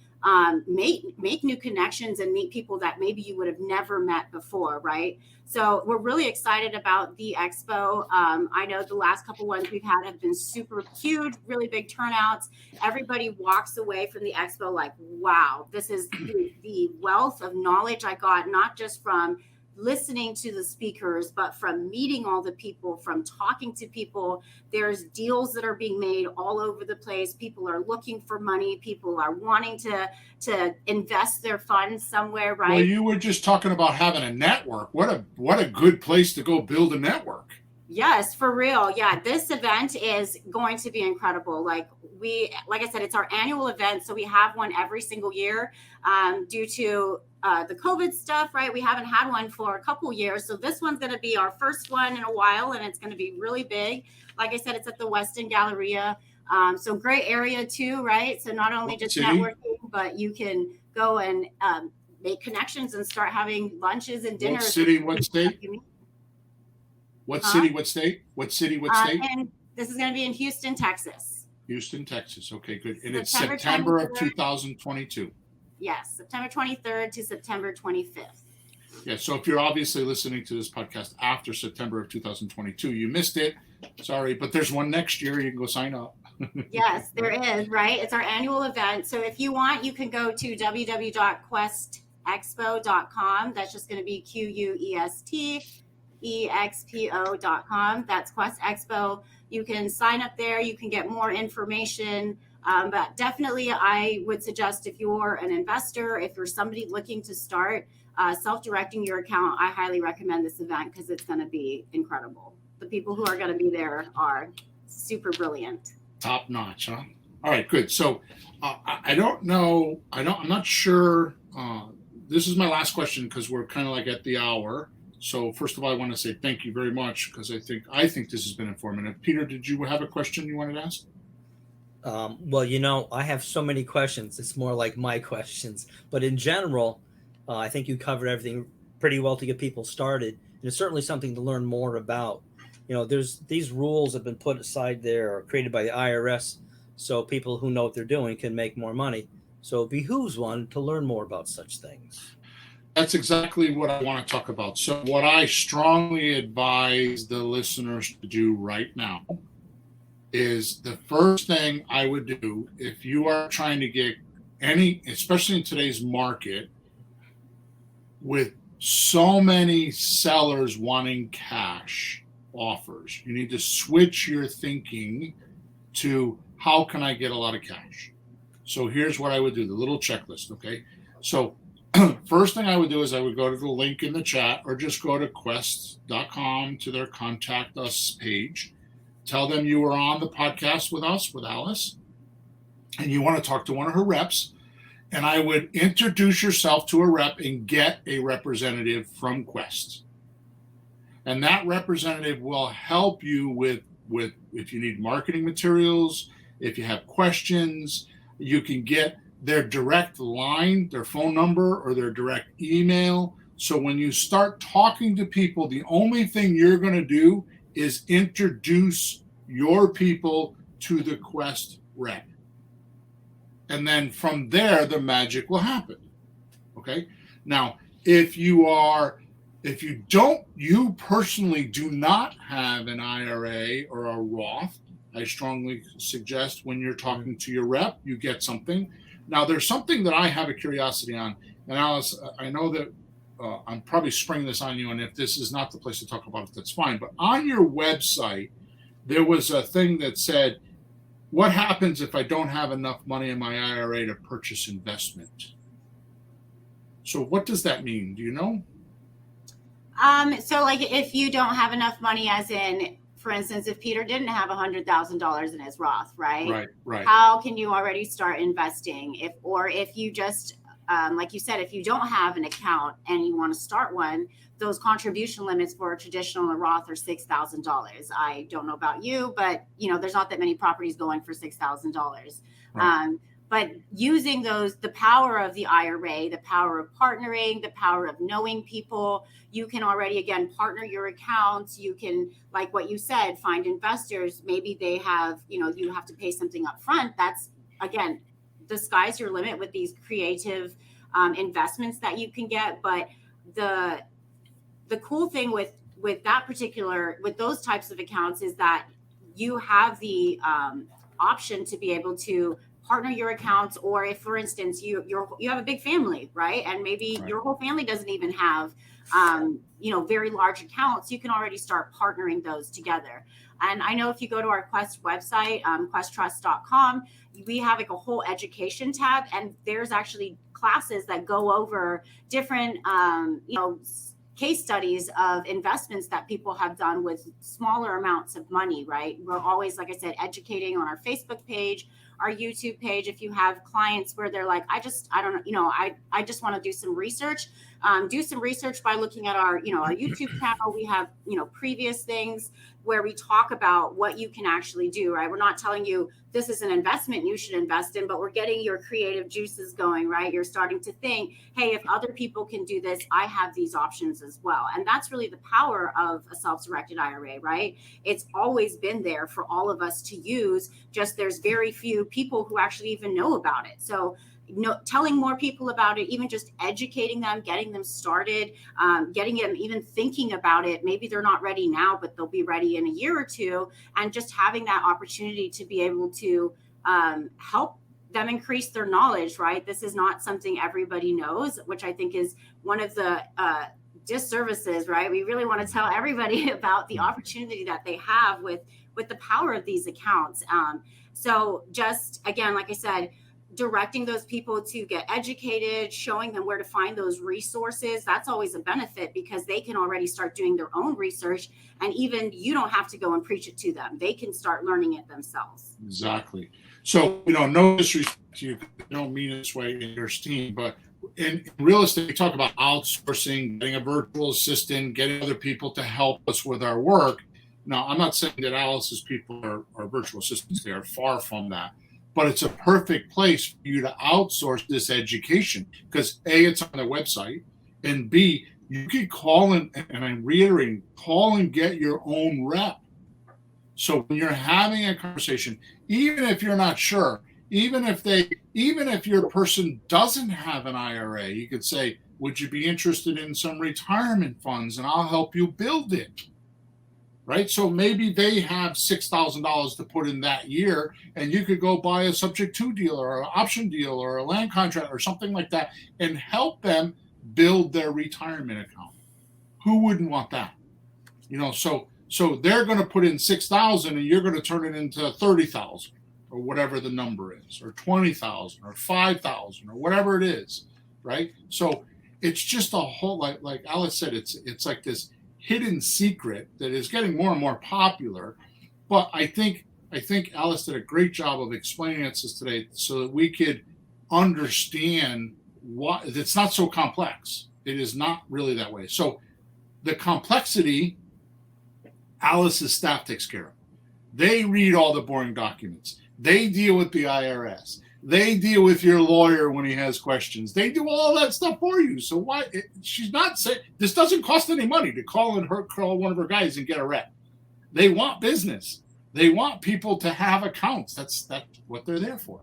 make new connections and meet people that maybe you would have never met before, right? So we're really excited about the expo. I know the last couple ones we've had have been super huge, really big turnouts. Everybody walks away from the expo like, wow, this is the wealth of knowledge I got, not just from listening to the speakers, but from meeting all the people, from talking to people. There's deals that are being made all over the place. People are looking for money. People are wanting to invest their funds somewhere, right? Well, you were just talking about having a network. What a good place to go build a network. Yes, for real. Yeah, this event is going to be incredible. Like I said, it's our annual event, so we have one every single year. Due to the COVID stuff, right? We haven't had one for a couple years, so this one's going to be our first one in a while, and it's going to be really big. Like I said, it's at the Westin Galleria, so great area too, right? So not only just networking, but you can go and make connections and start having lunches and dinners. What city? What state? What city, what state? What city, what state? And this is going to be in Houston, Texas. Houston, Texas. Okay, good. And it's September of 2022. Yes, September 23rd to September 25th. Yeah, so if you're obviously listening to this podcast after September of 2022, you missed it. Sorry, but there's one next year. You can go sign up. Yes, there is, right? It's our annual event. So if you want, you can go to www.questexpo.com. That's just going to be QUESTEXPO.com. That's Quest Expo. You can sign up there. You can get more information. But definitely, I would suggest if you're an investor, if you're somebody looking to start self-directing your account, I highly recommend this event because it's going to be incredible. The people who are going to be there are super brilliant. Top notch, huh? All right, good. So I don't know. I'm not sure. This is my last question because we're kind of like at the hour. So first of all, I want to say thank you very much because I think this has been informative. Peter, did you have a question you wanted to ask? Well, I have so many questions. It's more like my questions. But in general, I think you covered everything pretty well to get people started. And it's certainly something to learn more about. There's these rules have been put aside there or created by the IRS so people who know what they're doing can make more money. So it behooves one to learn more about such things. That's exactly what I want to talk about. So what I strongly advise the listeners to do right now is the first thing I would do if you are trying to get any, especially in today's market, with so many sellers wanting cash offers, you need to switch your thinking to how can I get a lot of cash? So here's what I would do, the little checklist, okay? So first thing I would do is I would go to the link in the chat or just go to quest.com to their contact us page. Tell them you were on the podcast with us, with Alice, and you want to talk to one of her reps. And I would introduce yourself to a rep and get a representative from Quest. And that representative will help you with if you need marketing materials, if you have questions, you can get their direct line, their phone number, or their direct email. So when you start talking to people, the only thing you're going to do is introduce your people to the Quest rep. And then from there, the magic will happen. Okay. Now, if you personally do not have an IRA or a Roth, I strongly suggest when you're talking to your rep, you get something. Now, there's something that I have a curiosity on. And Alice, I know that I'm probably springing this on you, and if this is not the place to talk about it, that's fine. But on your website, there was a thing that said, what happens if I don't have enough money in my IRA to purchase investment? So what does that mean? Do you know? So like if you don't have enough money, as in, for instance, if Peter didn't have $100,000 in his Roth, right? Right. How can you already start investing? If you just, like you said, if you don't have an account and you want to start one, those contribution limits for a traditional and Roth are $6,000. I don't know about you, but there's not that many properties going for $6,000. Right. But using the power of the IRA, the power of partnering, the power of knowing people, you can already, again, partner your accounts. You can, like what you said, find investors. Maybe they have, you have to pay something up front. That's, again, the sky's your limit with these creative investments that you can get. But the cool thing with those types of accounts is that you have the option to be able to partner your accounts, or if, for instance, you have a big family, right? And maybe your whole family doesn't even have, very large accounts, you can already start partnering those together. And I know if you go to our Quest website, questtrust.com, we have like a whole education tab, and there's actually classes that go over different, case studies of investments that people have done with smaller amounts of money, right? We're always, like I said, educating on our Facebook page, our YouTube page. If you have clients where they're like, I just want to do some research, by looking at our YouTube channel. We have, previous things where we talk about what you can actually do, right? We're not telling you this is an investment you should invest in, but we're getting your creative juices going, right? You're starting to think, hey, if other people can do this, I have these options as well. And that's really the power of a self-directed IRA, right? It's always been there for all of us to use, just there's very few people who actually even know about it. So telling more people about it, even just educating them, getting them started, getting them even thinking about it. Maybe they're not ready now, but they'll be ready in a year or two. And just having that opportunity to be able to help them increase their knowledge, right? This is not something everybody knows, which I think is one of the disservices, right? We really want to tell everybody about the opportunity that they have with the power of these accounts. So just, again, like I said, directing those people to get educated, showing them where to find those resources, that's always a benefit because they can already start doing their own research, and even you don't have to go and preach it to them. They can start learning it themselves. Exactly. So, no disrespect to you, I don't mean it this way in your team, but in real estate, we talk about outsourcing, getting a virtual assistant, getting other people to help us with our work. Now, I'm not saying that Alice's people are virtual assistants. They are far from that. But it's a perfect place for you to outsource this education because A, it's on their website, and B, you can call and I'm reiterating, call and get your own rep. So when you're having a conversation, even if you're not sure, even if your person doesn't have an IRA, you could say, would you be interested in some retirement funds and I'll help you build it? Right? So maybe they have $6,000 to put in that year, and you could go buy a subject to deal or an option deal or a land contract or something like that and help them build their retirement account. Who wouldn't want that? So they're going to put in $6,000 and you're going to turn it into $30,000 or whatever the number is, or $20,000 or $5,000 or whatever it is, right? So it's just a whole, like Alice said, it's like this hidden secret that is getting more and more popular. But I think Alice did a great job of explaining it to us today so that we could understand what it's not so complex. It is not really that way. So the complexity, Alice's staff takes care of. They read all the boring documents. They deal with the IRS. They deal with your lawyer when he has questions. They do all that stuff for you. So why she's not saying this doesn't cost any money to call one of her guys and get a rep. They want business. They want people to have accounts. That's what they're there for.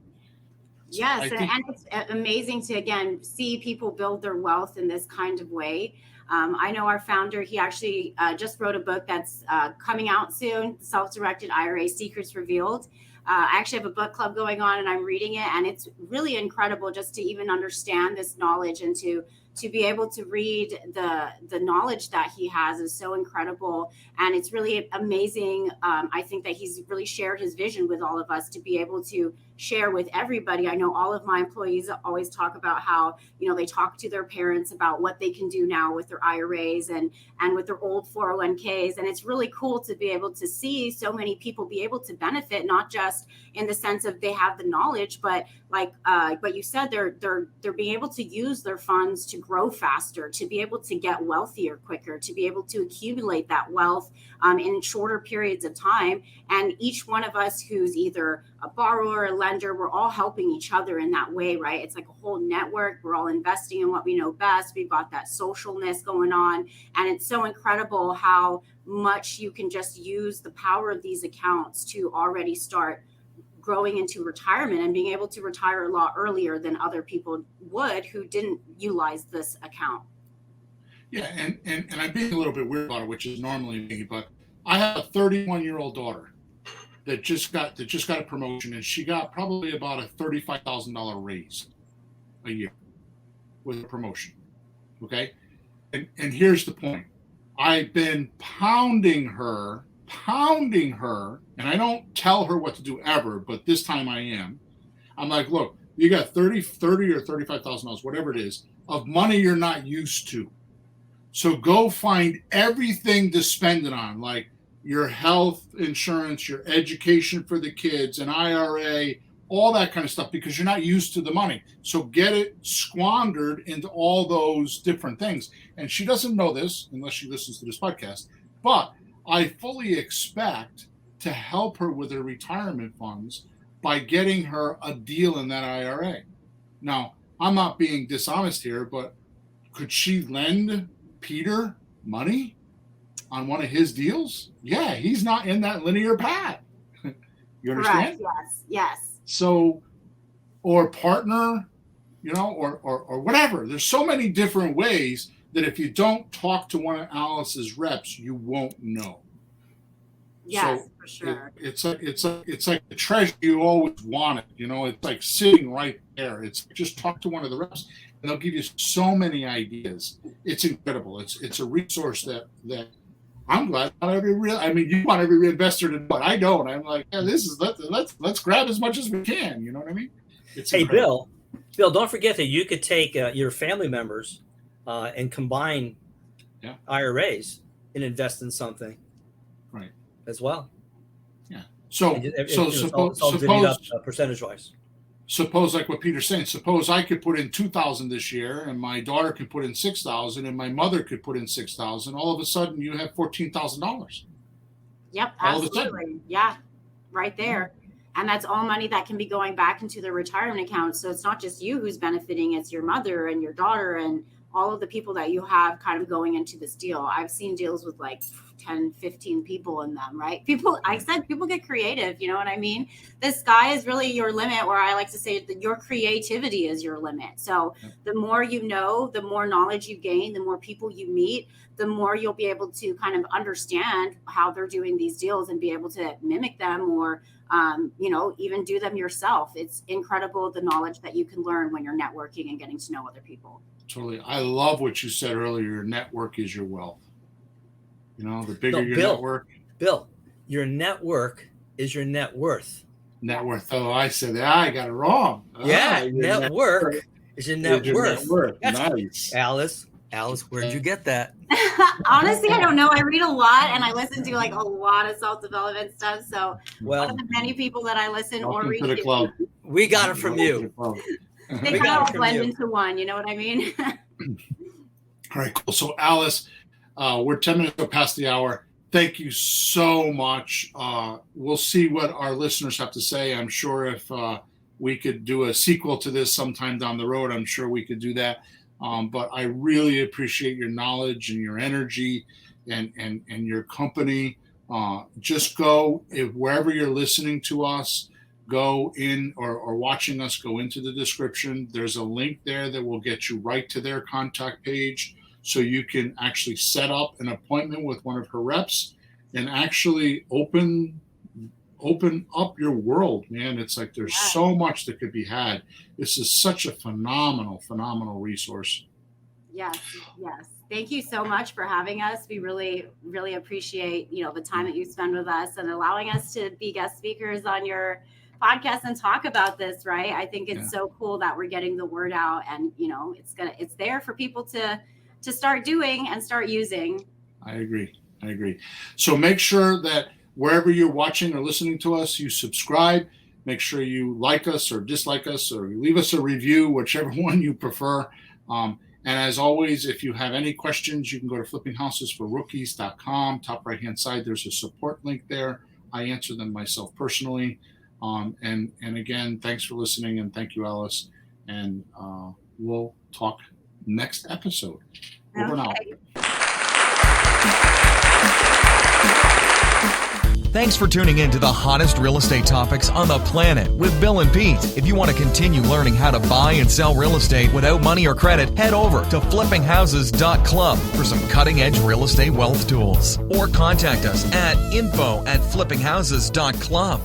So yes, and it's amazing to again see people build their wealth in this kind of way. I know our founder, he actually just wrote a book that's coming out soon, Self-Directed IRA Secrets Revealed. I actually have a book club going on and I'm reading it, and it's really incredible just to even understand this knowledge and to be able to read the knowledge that he has is so incredible. And it's really amazing. I think that he's really shared his vision with all of us to be able to share with everybody. I know all of my employees always talk about how, they talk to their parents about what they can do now with their IRAs and with their old 401ks. And it's really cool to be able to see so many people be able to benefit, not just in the sense of they have the knowledge, but like you said, they're being able to use their funds to grow faster, to be able to get wealthier quicker, to be able to accumulate that wealth in shorter periods of time. And each one of us who's either a borrower, a lender, we're all helping each other in that way, right? It's like a whole network. We're all investing in what we know best. We've got that socialness going on. And it's so incredible how much you can just use the power of these accounts to already start growing into retirement and being able to retire a lot earlier than other people would who didn't utilize this account. Yeah, and I'm being a little bit weird about it, which is normally me, but I have a 31-year-old daughter that just got a promotion, and she got probably about a $35,000 raise a year with a promotion. Okay, and here's the point: I've been pounding her, and I don't tell her what to do ever, but this time I am. I'm like, look, you got $30 or $35,000, whatever it is, of money you're not used to. So go find everything to spend it on, like your health insurance, your education for the kids, an IRA, all that kind of stuff, because you're not used to the money. So get it squandered into all those different things. And she doesn't know this unless she listens to this podcast, but I fully expect to help her with her retirement funds by getting her a deal in that IRA. Now, I'm not being dishonest here, but could she lend Peter money on one of his deals? Yeah, he's not in that linear path. You understand? Right. Yes. So, or partner or whatever. There's so many different ways that if you don't talk to one of Alice's reps, you won't know. Yes, So for sure. It's like the treasure you always wanted. It's like sitting right there. It's just talk to one of the reps, and they'll give you so many ideas. It's incredible. It's a resource that I'm glad not every you want every investor to know it. I don't. I'm like, yeah, let's grab as much as we can. You know what I mean? It's incredible. Bill, don't forget that you could take your family members and combine IRAs and invest in something, right? As well. Yeah. So suppose percentage-wise. Suppose, like what Peter's saying, suppose I could put in $2,000 this year, and my daughter could put in $6,000, and my mother could put in $6,000. All of a sudden, you have $14,000. Yep, absolutely. Yeah, right there. And that's all money that can be going back into the retirement account. So it's not just you who's benefiting, it's your mother and your daughter and all of the people that you have kind of going into this deal. I've seen deals with like 10, 15 people in them, right? People get creative. You know what I mean? The sky is really your limit, or I like to say that your creativity is your limit. So the more you know, the more knowledge you gain, the more people you meet, the more you'll be able to kind of understand how they're doing these deals and be able to mimic them or, even do them yourself. It's incredible the knowledge that you can learn when you're networking and getting to know other people. Totally. I love what you said earlier. Your network is your wealth. The bigger your network. Bill, your network is your net worth. Net worth. Oh, I said that. I got it wrong. Yeah, network is your net worth. Nice. Alice, where'd you get that? Honestly, I don't know. I read a lot and I listen to like a lot of self-development stuff. So one of the many people that I listen or read to the club. We got it from you. They kind of all blend into one. You know what I mean? All right, cool. So Alice, we're 10 minutes past the hour. Thank you so much. We'll see what our listeners have to say. I'm sure if we could do a sequel to this sometime down the road, I'm sure we could do that. But I really appreciate your knowledge and your energy and your company. Just go, wherever you're listening to us, go in or watching us, go into the description. There's a link there that will get you right to their contact page so you can actually set up an appointment with one of her reps and actually open up your world, man. It's like there's so much that could be had. This is such a phenomenal resource. Yes. Thank you so much for having us. We really, really appreciate, the time that you spend with us and allowing us to be guest speakers on your podcast and talk about this, right? I think it's so cool that we're getting the word out and, it's there for people to start doing and start using. I agree. So make sure that wherever you're watching or listening to us, you subscribe. Make sure you like us or dislike us or leave us a review, whichever one you prefer. And as always, if you have any questions, you can go to flippinghousesforrookies.com. Top right-hand side, there's a support link there. I answer them myself personally. And again, thanks for listening, and thank you, Alice. And we'll talk next episode. Over and out. Thanks for tuning in to the hottest real estate topics on the planet with Bill and Pete. If you want to continue learning how to buy and sell real estate without money or credit, head over to flippinghouses.club for some cutting-edge real estate wealth tools. Or contact us at info@flippinghouses.club.